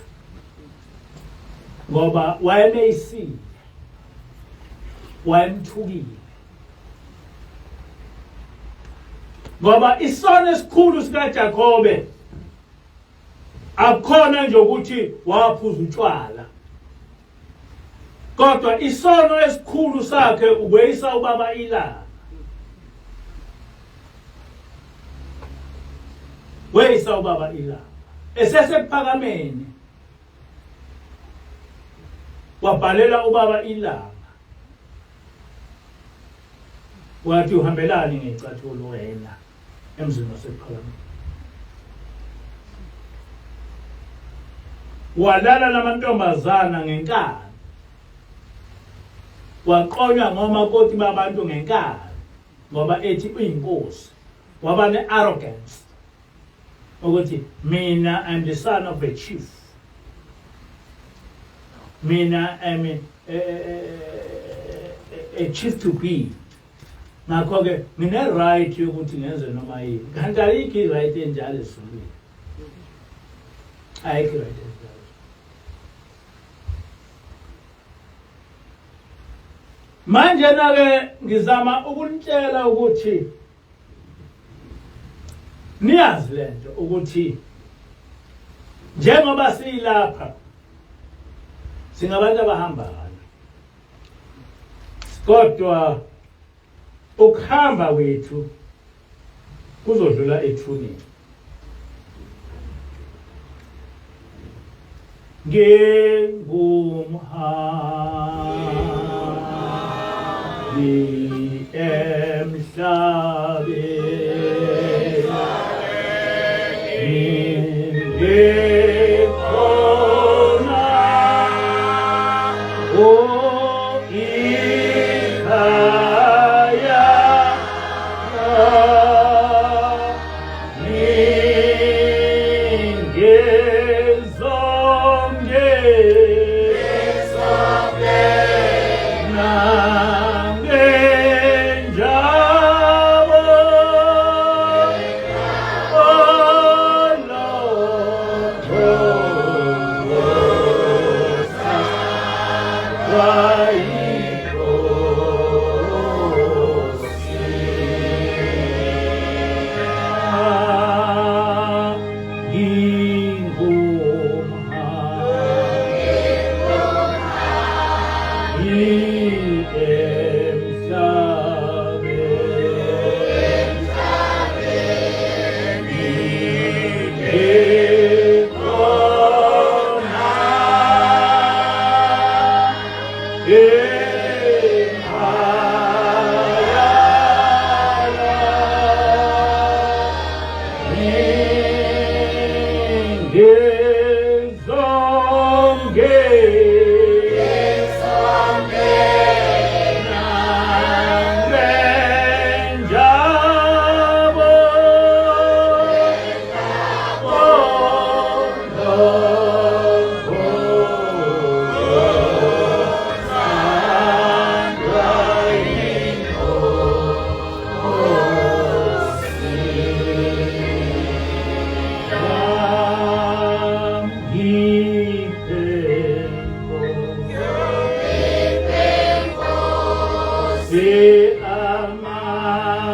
[SPEAKER 1] ngoba wayemeyisile wayemthukile ngoba isono esikhulu sikaJacobe akukhona nje ukuthi waphuza utshwala kodwa isono esikhulu sakhe ukweyisa ubaba Ilanga weyisa ubaba Ilanga esesephakameni wabhalela ubaba Ilanga wathi uhambelani ngecathulo wena emzini wasephakameni walala namantombazana ngenkani waqonywa ngomakoti babantu ngenkani ngoba ethi uyinkosi waba ne-arrogance ukuthi mina I'm the son of a chief mina I'm a chief to be ngakho-ke ngine-right yokuthi ngenze noma yini kanti ayikho i-right enjalo esulwini ayikho i-right enjalo manje na-ke ngizama ukunitshela ukuthi niyazi lento ukuthi njengoba siyilapha singabantu abahambayo kodwa ukuhamba kwethu kuzodlula ethuneni ngingumhambi emhlabeni Amandla,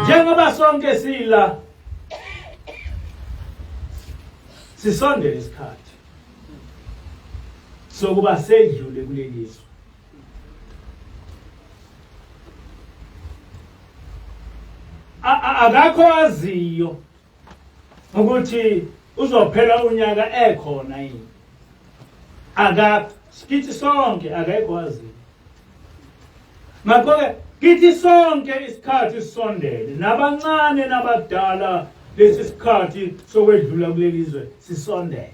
[SPEAKER 1] njengoba sonke sila sisondele isikhathi sokuba sedlule kulelizwe. Akakho waziyo ukuthi uzophela unyaka ekhona yini. Kithi sonke akekho waziyo. Ngakho-ke kithi sonke isikhathi sisondele, nabancane nabadala, lesi sikhathi sokwedlula kulelizwe sisondele.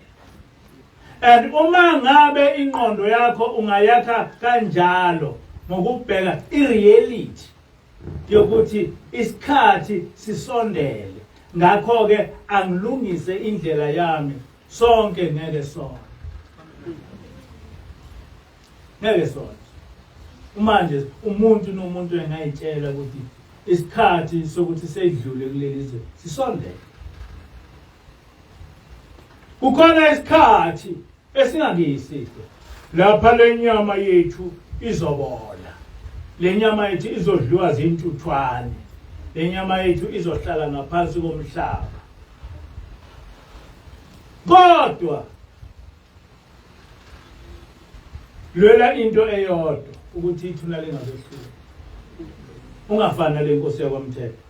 [SPEAKER 1] And uma ngabe ingqondo yakho ungayakha kanjalo ngokubheka ireality yokuthi isikhathi sisondele, ngakho-ke angilungise indlela yami, sonke ngeke sonke. Ngeke sonke. Manje umuntu nomuntu engayitshela ukuthi isikhathi sokuthi sedlule kulelizwe sisondele. Kukhona isikhathi esingakisihle lapha lenyama yethu izobola, lenyama yethu izodliwa zintuthwane, lenyama yethu izohlala ngaphansi komhlaba. Kodwa lwela into eyodwa ukuthi ithuna lingazehlula, ungafana lenkosi yakwaMthetho.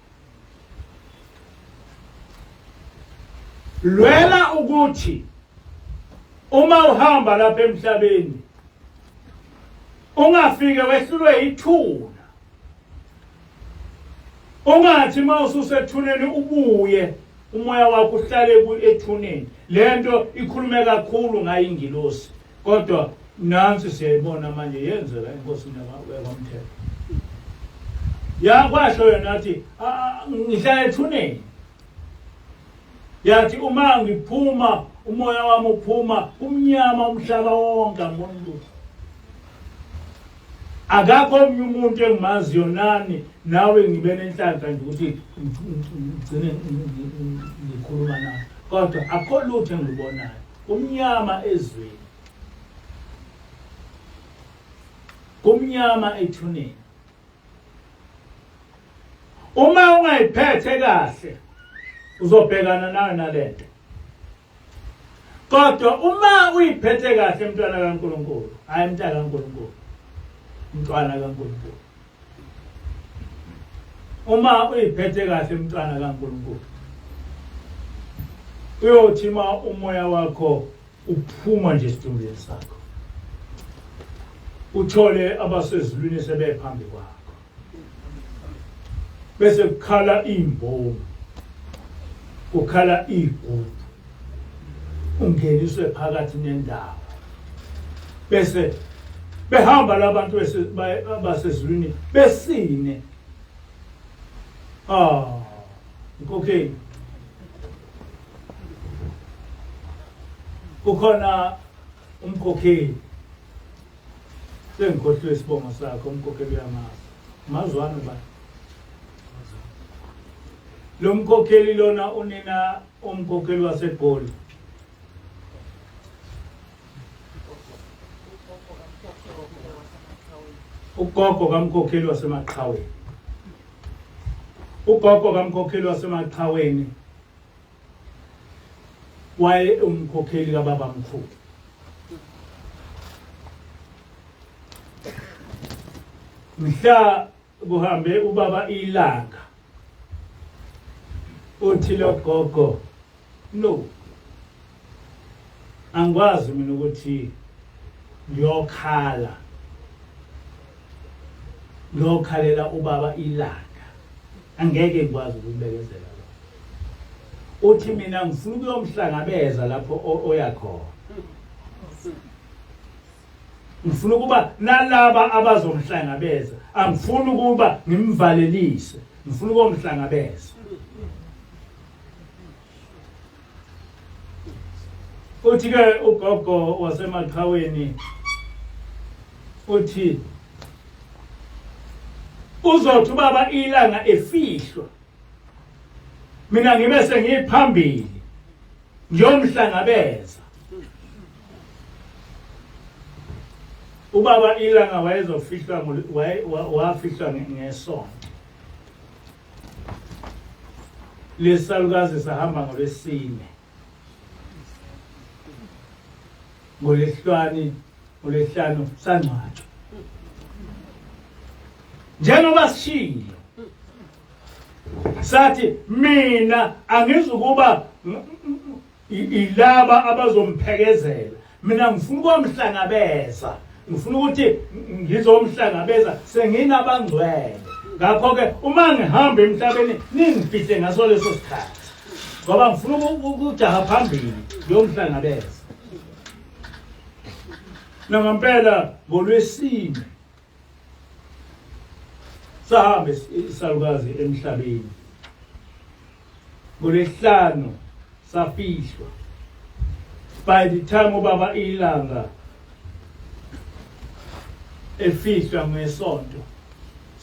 [SPEAKER 1] Lwela ukuthi uma uhamba lapha emhlabeni ungafike wehlulwe ithuna, ungathi mawususethuneni ubuye umoya wakho uhlale ethuneni. Lento ikhulume kakhulu ngayo ingilosi, kodwa nansi siyayibona manje yenzeka enkosini yakwaMthetho. Yakwasho yona athi ngihlala ethuneni. Yathi uma ngiphuma umoya wami uphuma umnyama umhlaba wonke umuntu. Akakho omnye umuntu engimaziyo nani nawe ngibe nenhlanhla nje ukuthi ngigcine ngikhuluma nawe, kodwa akho lutho engibonayo, umnyama ezweni, kumnyama ethuneni. Uma ungayiphethe kahle uzobhekana nayo nalento, kodwa uma uyiphethe kahle mntwana kaNkulunkulu, hayi mntwana kaNkulunkulu, mntwana kaNkulunkulu, uma uyiphethe kahle mntwana kaNkulunkulu, uyothi umoya wakho uphuma nje esidumeni sakho, uthole abasezulwini sebephambi kwakho bese kukhala imbomu kukhala igugu ungeniswe phakathi nendawo bese behamba labantu basezulwini besine okay kukhona umkhokheli sengikhohlwe isibongo sakho umkhokheli uyamazi mazwana ba lo mkhokheli lona unina umkhokheli waseGoli ugogo kamkhokheli wasemaqhaweni ugogo kamkhokheli wasemaqhaweni waye umkhokheli kababa mkhulu mhla kuhambe ubaba ilanga uthi lo gogo no angikwazi mina ukuthi ngiyokhalela ubaba ilanga angeke ngikwazi ukubekezela lo uthi mina ngifuna ukuyomhlangabeza lapho oyakhona ngifuna ukuba nalaba abazomhlangabeza angifuni ukuba ngimvalelise ngifuna ukumhlangabeza uthi ke ugogo wasemaqhaweni uthi uzothi ubaba ilanga efihlwa mina ngibe sengiphambili ngiyomhlangabeza ubaba ilanga wayezofihlwa wafihlwa ngesonto lesalukazi sahamba ngolwesine ngolesihlanu sancwatshwa njengoba sishilo sathi mina angizukuba ilaba abazomphelekezela mina ngifuna ukumhlangabeza ngifuna ukuthi ngizomhlangabeza senginabangcwele ngakho ke uma ngihamba emhlabeni ningifihle ngaso leso sikhathi ngoba ngifuna ukujaha phambili ngiyomhlangabeza ngempela ngolwesine sahambe isalukazi emhlabeni ngolesihlanu safihlwa by the time ubaba ilanga efihlwa ngesonto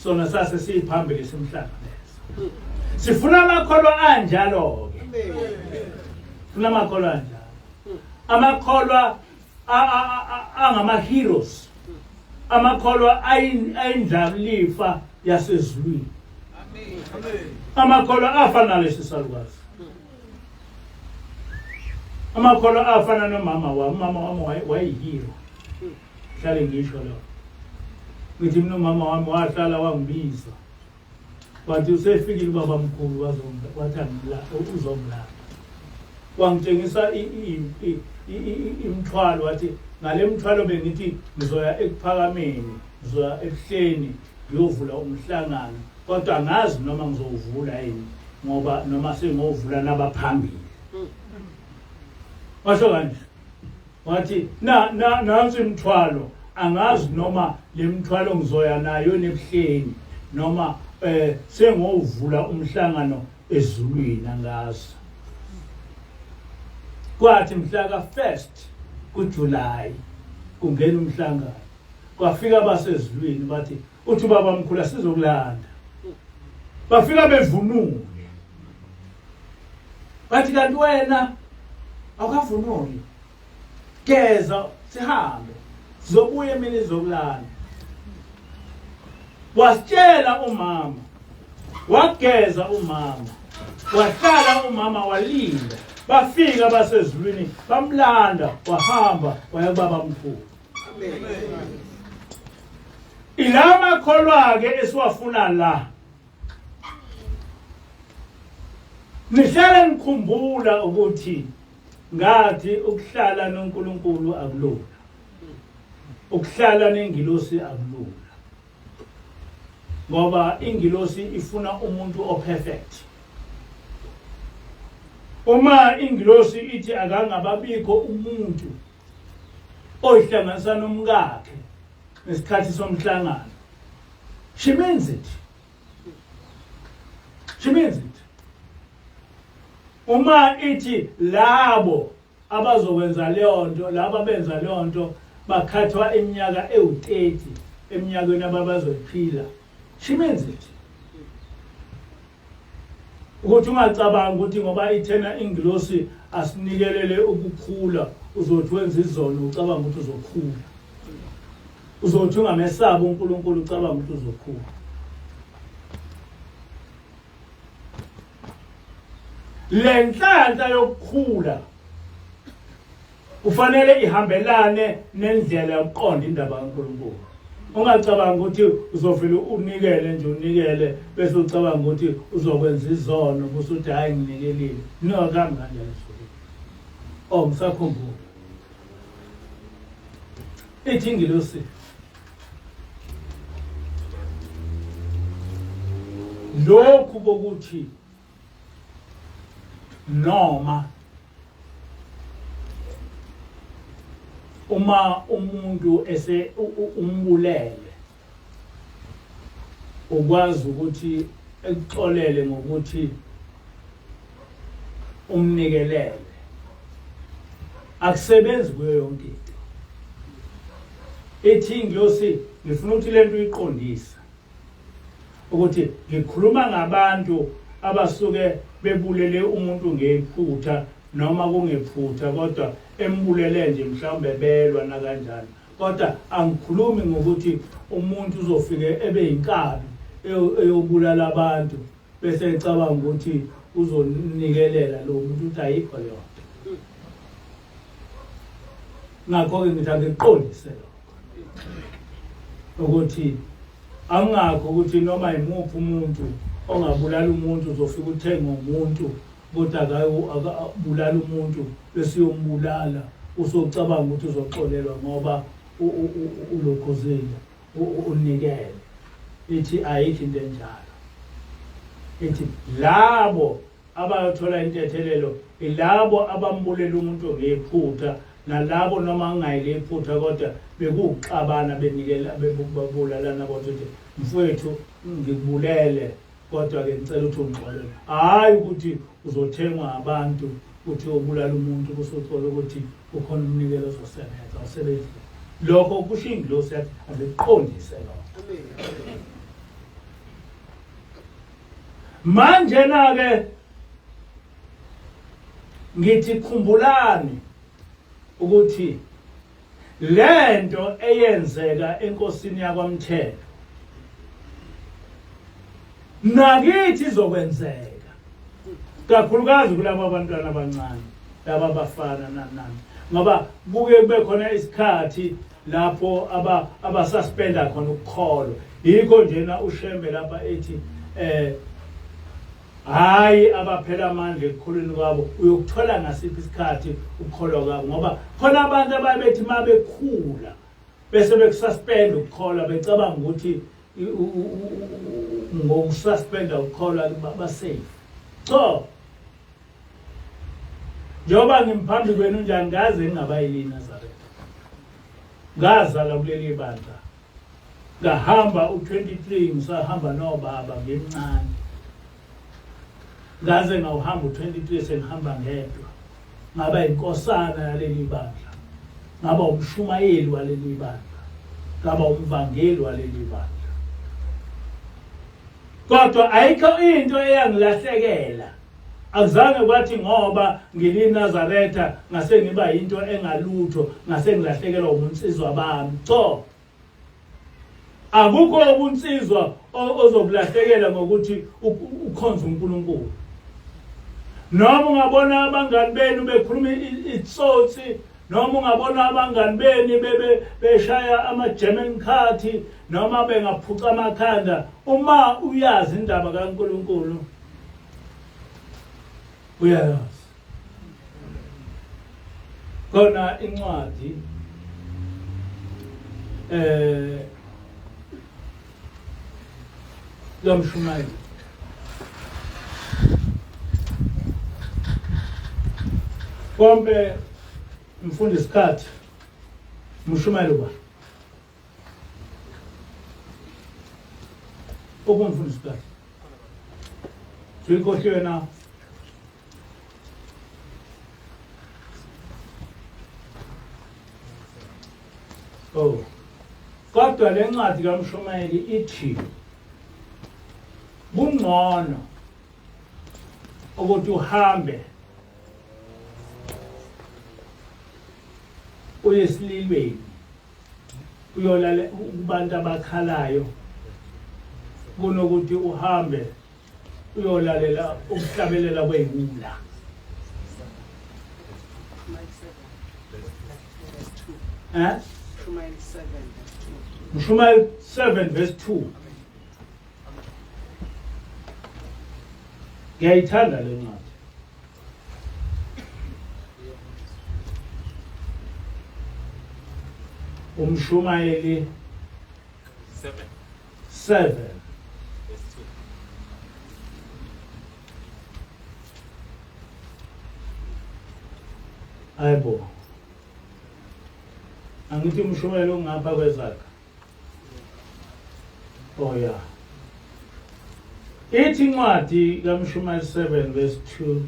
[SPEAKER 1] sona sase siphambili simhlangabeza sifuna amakholwa anjalo ke sifuna amakholwa anjalo amakholwa angama heroes amakholwa ayindlalifa yasezulwini amen amakholwa afana lesisalukazi amakholwa afana nomama wami wayihero hlale ngisho lo ngithi mina umama wami wahlala wangibiza wathi usefikile ubaba mkhulu wathi angila uzomlapha wangitshengisa imthwalo wathi ngale mthwalo bengithi ngizoya ekuphakameni ngizoya ebuhleni ngiyovula umhlangano kodwa angazi noma ngizovula yini ngoba noma sengovula nabaphambili washo kanje wathi nansi imthwalo angazi noma le mthwalo ngizoya nayo nebuhleni noma sengovula umhlangano ezulwini angazi kwathi mhla ka 1st kuJuly kungena umhlangano kwafika abasezulwini bathi uthi baba mkhulu sizokulanda bafika bevunule bathi kanti wena awukavunuli geza sihambe sizobuya emini zokulanda wasitshela umama wageza umama wahlala umama walinda bafika abasezulwini bamlanda wahamba waya kubaba mkhulu amen ilama kholwa ke esiwafuna la nihlale ngikhumbula ukuthi ngathi ukuhlala noNkulunkulu akulula ukuhlala nengilosi akulula ngoba ingilosi ifuna umuntu operfect. Uma ingilosi ithi akangababikho umuntu oyihlanganisa nomkakhe nesikhathi somhlangano, she means it. She means it. Uma ithi labo abazokwenza leyo nto, labo abenza leyo nto bakhathwa iminyaka ewu-30 eminyakeni ababazoyiphila, she means it. Ukuthi ungacabanga ukuthi ngoba ithena ingilosi asinikelele ukukhula uzothi wenza izono ucabanga ukuthi uzokhula. Uzothi ungamesaba uNkulunkulu ucabanga ukuthi uzokhula. Le nhlanhla yokukhula ufanele ihambelane nendlela yokuqonda indaba kaNkulunkulu. Ungacabanga ukuthi uzovela unikele nje unikele bese ucabanga ukuthi uzokwenza izono bese uthi hayi nginikelile. No, kambe kanjalo sifike. Oh, msakhumbula. Ithi ingilosi lokhu bokuthi noma uma umuntu ese umbulele ukwazi ukuthi ekuxolele ngokuthi umnikelele, akusebenzi kuyo yonke into. Ethi ingilosi ngifuna ukuthi lento uyiqondisa ukuthi ngikhuluma ngabantu abasuke bebulele umuntu ngephutha noma kungephutha kodwa embulele nje mhlawumbe belwa na kanjani, kodwa angikhulumi ngokuthi umuntu uzofike ebe yinkabi eyobulala abantu bese ecabanga ukuthi uzonikelela lo muntu uthi ayikho leyo. Ngakho-ke ngithi angiqondise ukuthi angakho ukuthi noma imuphi umuntu ongabulala umuntu uzofika uthenga umuntu kodwa akabulala umuntu bese uyombulala usocabanga ukuthi uzoxolelwa ngoba ulokhozile unikele. Ithi ayikho into enjalo. Ithi labo abayothola intethelelo ilabo abambulela umuntu ngephutha nalabo noma ngayile iphutha kodwa bekuxabana benikela bebulalana kodwa ukuthi mfowethu ngikubulele kodwa ke ngicela ukuthi ungixolele. Hayi ukuthi uzothengwa abantu ukuthi ubulala umuntu kusothola ukuthi ukhona umnikelo ozosebenza usebenzi. Lokho kusho ingilosi yathi akuqondise lokho. Manje na ke ngithi khumbulani ukuthi lento eyenzeka enkosini yakwaMthelo nakithi izokwenzeka kakhulukazi kulabo abantwana abancane laba abafana nani ngoba kuke kube khona isikhathi lapho abasuspenda khona ukukholwa. Yikho njena uShembe lapha ethi Hhayi Abaphela Amandla ekukholweni kwabo uyokuthola ngasiphi isikhathi ukukholwa kwabo ngoba khona abantu ababethi mabekhula bese bekususpend ukukholwa becabanga ukuthi ngokususpenda ukukholwa basafe. So njengoba ngimphambi kwenu njani ngaze ngingabayili Nazareth, ngazala kuleli bandla, ngahamba u23 ngisahamba nobaba ngimncane, ngaze ngawuhamba u23 sengihamba ngedwa, ngaba inkosana yaleli bandla, ngaba umshumayeli waleli bandla, ngaba umvangeli waleli bandla. Kodwa ayikho into eyangilahlekela. Akuzange kwathi ngoba ngili Nazaretha ngase ngiba into engalutho ngase ngilahlekelwa ubunsizwa bami. Cho, akukho ubunsizwa ozobulahlekela ngokuthi ukhonza uNkulunkulu. Noma ungabona abangani benu bekhuluma itsotsi, noma ungabona abangani benu beshaya ama-German card, noma bengaphuca amakhanda, uma uyazi indaba kaNkulunkulu uyayazi. Khona incwadi Lamshumayeli kombe mfundisi isikhathi mshumayeli uba okumfundisi isikhathi Zwikhohliwe na oh kodwa le ncwadi kaMshumayeli ithi kungcono ukuthi uhambe uye esililweni uyolala kubantu abakhalayo kunokuthi uhambe uyolalela ukuhlabelela kweyula Mshumayeli 7 verse 2 ngiyayithanda le ncwadi Mshumayeli 7 Hayibo angithi umshumayeli ongapha kwezakhe oh yeah ithi incwadi kaMshumayeli 7 verse 2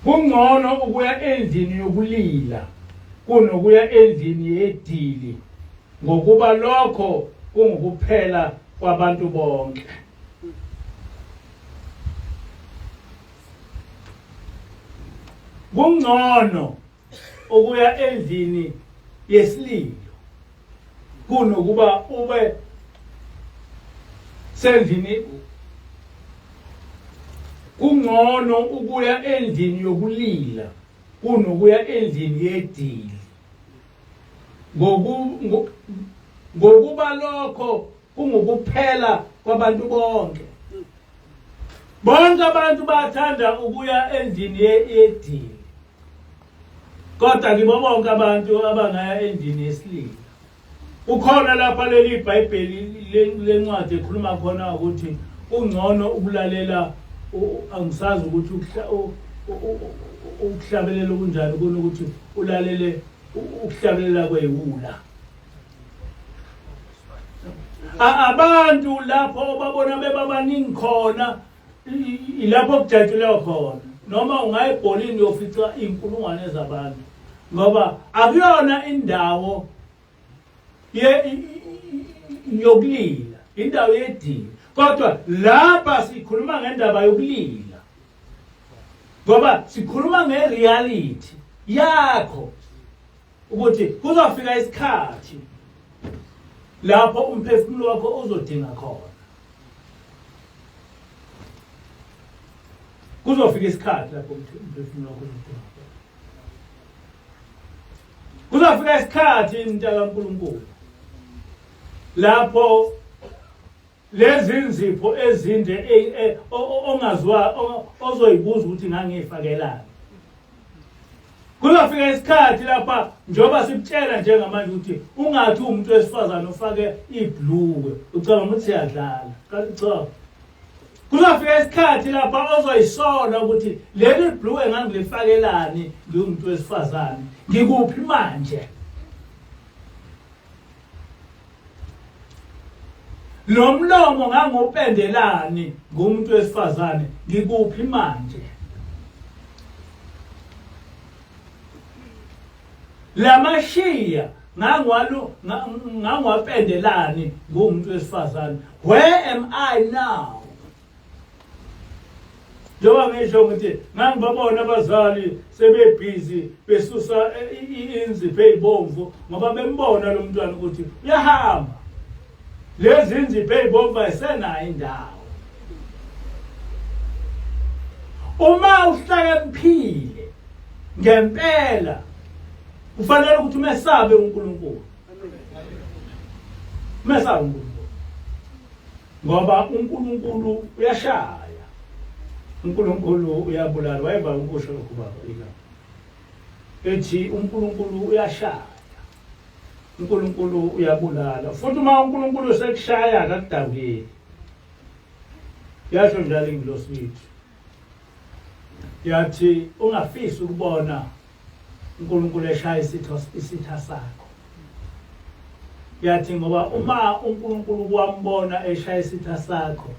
[SPEAKER 1] kungcono ukuya endlini yokulila kunokuya endlini yedili ngokuba lokho kungukuphela kwabantu bonke kungcono ukuya endlini yesililo kunokuba ube sendlini kungcono ukuya endlini yokulila kunokuya endlini yedili ngokuba lokho kungukuphela kwabantu bonke bonke abantu bathanda ukuya endlini yedili kodwa ngibo bonke abantu abangaya endlini yesililo ukhona lapha leli iBhayibheli lencwadi ekhuluma khona ukuthi ungcono ukulalela angisazi ukuthi ukuhlabelela kunjani kunokuthi ulalele ukuhlabelela kweyiwula abantu lapho babona bebabaningi khona ilapho kujatshulwa khona noma ungaya ebholini yofica inkulungwane zabantu ngoba akuyona indawo yokulila indawo yedili kodwa lapha sikhuluma ngendaba yokulila ngoba sikhuluma ngereality yakho ukuthi kuzofika isikhathi lapho umphefumulo wakho uzodinga khona kuzofika isikhathi lapho umphefumulo wakho uzodinga khona kuzofika isikhathi mntaka kaNkulunkulu lapho lezi nzipho ezinde ongazwa ozoyibuza ukuthi ngangifakelani kuzofika isikhathi lapha njoba sikutshela njengamanje ukuthi ungathi umuntu wesifazane ufake ibhluke ucabanga ukuthi siyadlala kanti cha kuzofika isikhathi lapha ozoyisola ukuthi leli bhluke ngangilifakelani ngingumuntu wesifazane ngikuphi manje lo mlomo ngangopendelani ngumuntu wesifazane ngikuphi manje lamashiya ngangwapendelani ngumuntu wesifazane where am I now njoba ngisho ukuthi ngangibabona abazali sebebhizi besusa inzipho ezibomvu ngoba bembona lo mntwana ukuthi uyahamba lezi nzipho ezibomvu ayisenayo indawo uma uhlakaniphile ngempela kufanele ukuthi umesabe uNkulunkulu umesabe uNkulunkulu ngoba uNkulunkulu uyashaya uNkulunkulu uyabulala wayeva ukusho lokhu baba ila ethi uNkulunkulu uyashaya, uNkulunkulu uyabulala. Futhi uma uNkulunkulu sekushaya akakudabukeli. Yasho njalo ingilosi yethu. Yathi ungafisi ukubona uNkulunkulu eshaya isitha sakho. Yathi ngoba uma uNkulunkulu wambona eshaya isitha sakho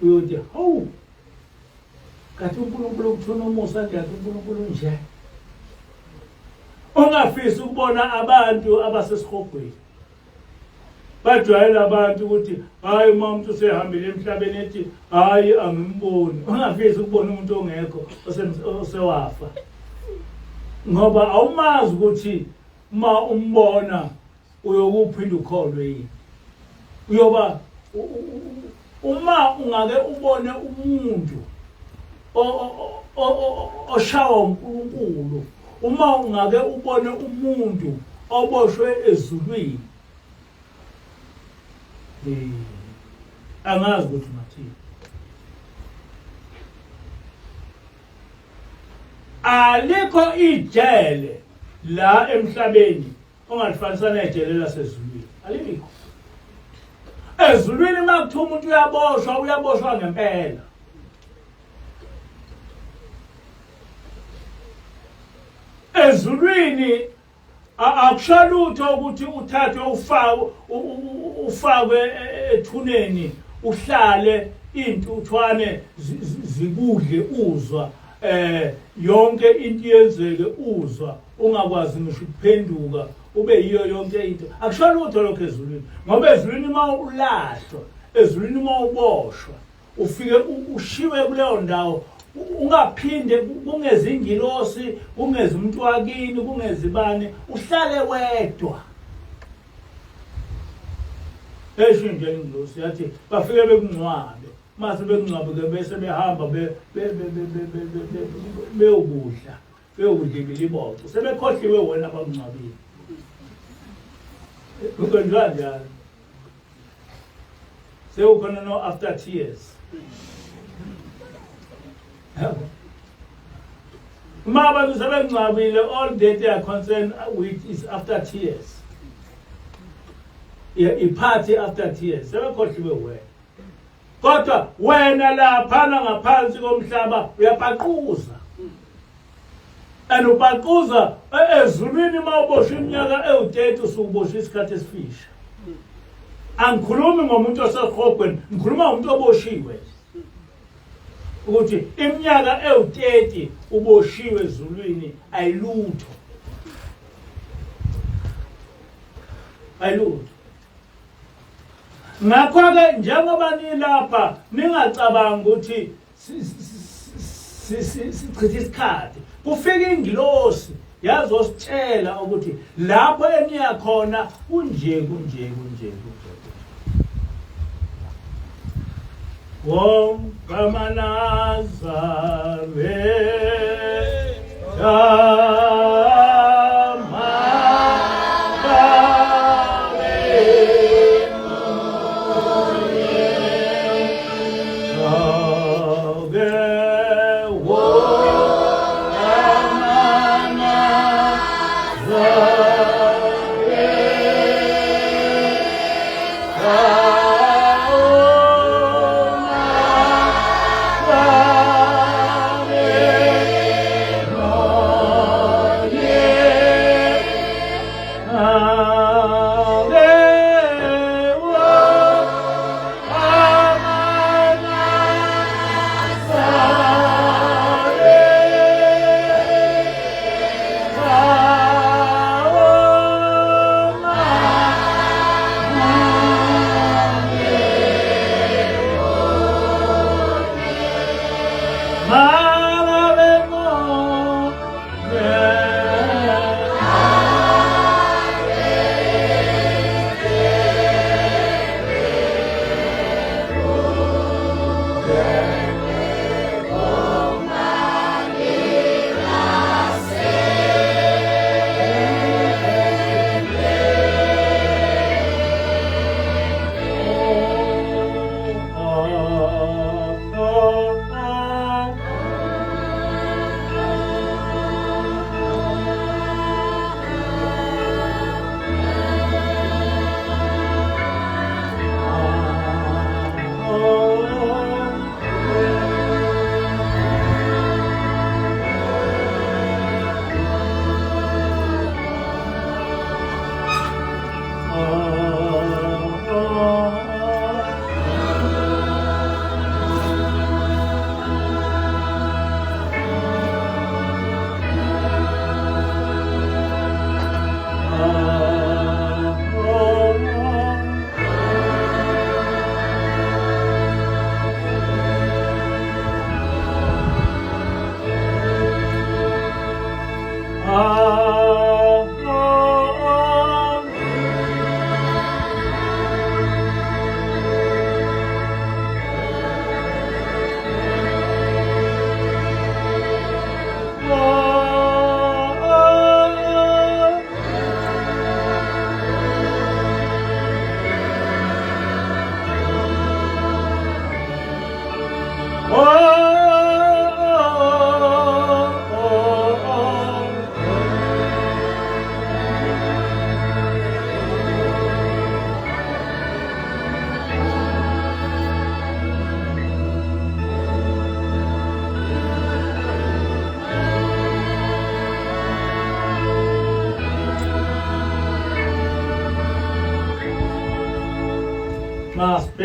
[SPEAKER 1] uyothi hawu kathi uNkulunkulu ukuthona umusa nje uNkulunkulu nje. Ungafisi ukubona abantu abasesihogweni. Bajwayela abantu ukuthi hayi uma umuntu usehambile emhlabeni ethi hayi angimboni. Ungafisi ukubona umuntu ongekho osewafa. Ngoba awumazi ukuthi uma umbona uyokuphinda ukholwe yini. Uyoba uma ungake ubone umuntu oshawa uNkulunkulu, uma ungake ubone umuntu oboshwe ezulwini, angazi ukuthi mathini. Alikho ijele la emhlabeni ongalifanisa nejele lasezulwini. Alikho. Ezulwini makuthiwa umuntu uyaboshwa ngempela. Ezulwini akushalutho ukuthi uthathwe ufakwe ethuneni uhlale intuthwane zikudle uzwa yonke into yenzeke uzwa ungakwazi ngisho ukuphenduka ube yiyo yonke into. Akushalutho lokho ezulwini. Ngoba ezulwini uma ulahlwa, ezulwini uma uboshwa, ufike ushiwe kuleyo ndawo, ungaphinde kungezi ingilosi, kungezi umuntu wakini, kungezi bani, uhlale wedwa. Esho nje ingilosi yathi bafike bekungcwabe. Mase bekungcwabe ke bese behamba beyokudla ibiliboco. Sebekhohliwe wena abangcwabile. Ukwenziwa njalo. Sewukhona no after tears. Uma abantu sebengcwabile, all that they are concerned with is after tears. A party after tears. Sebekhohliwe wena. Kodwa wena laphana ngaphansi komhlaba uyapaquza. And upaquza ezulwini mawuboshwe iminyaka ewu-30 usukuboshwe isikhathi esifisha. Angikhulumi ngomuntu osehogweni, ngikhuluma ngomuntu oboshiwe. Ukuthi iminyaka ewu-30 uboshiwe ezulwini ayilutho. Ayilutho. Ngakho-ke njengoba nilapha ningacabanga ukuthi sichithe isikhathi. Kufika ingilosi yazositshela ukuthi lapho eniya khona kunje.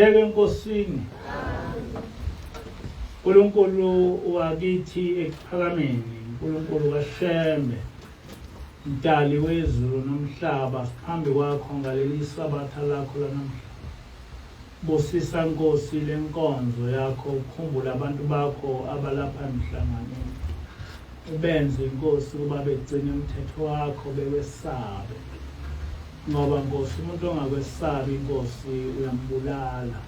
[SPEAKER 1] bheke enkosini. uNkulunkulu wakithi ekuphakameni, uNkulunkulu kaShembe, mdali wezulu nomhlaba, siphambi kwakho ngaleli sabatha lakho lanamhla. Busisa Nkosi lenkonzo yakho, ukhumbula abantu bakho abalapha emhlanganweni. Ubenze Nkosi ukuba begcine umthetho wakho bewesabe. Ngoba Nkosi umuntu ongakwesabi Nkosi uyambulala.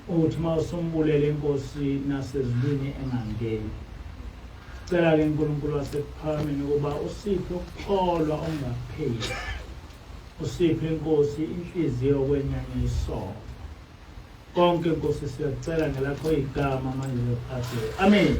[SPEAKER 1] Uthi uma usumbulele Nkosi nasezulwini engangeni. Sicela ke uNkulunkulu wasekuphakameni ukuba usiphe ukukholwa ongapheli. Usiphe Nkosi inhliziyo yokwenyanya isono. Konke Nkosi siyacela ngelakho igama manje ngaphathele. Amen.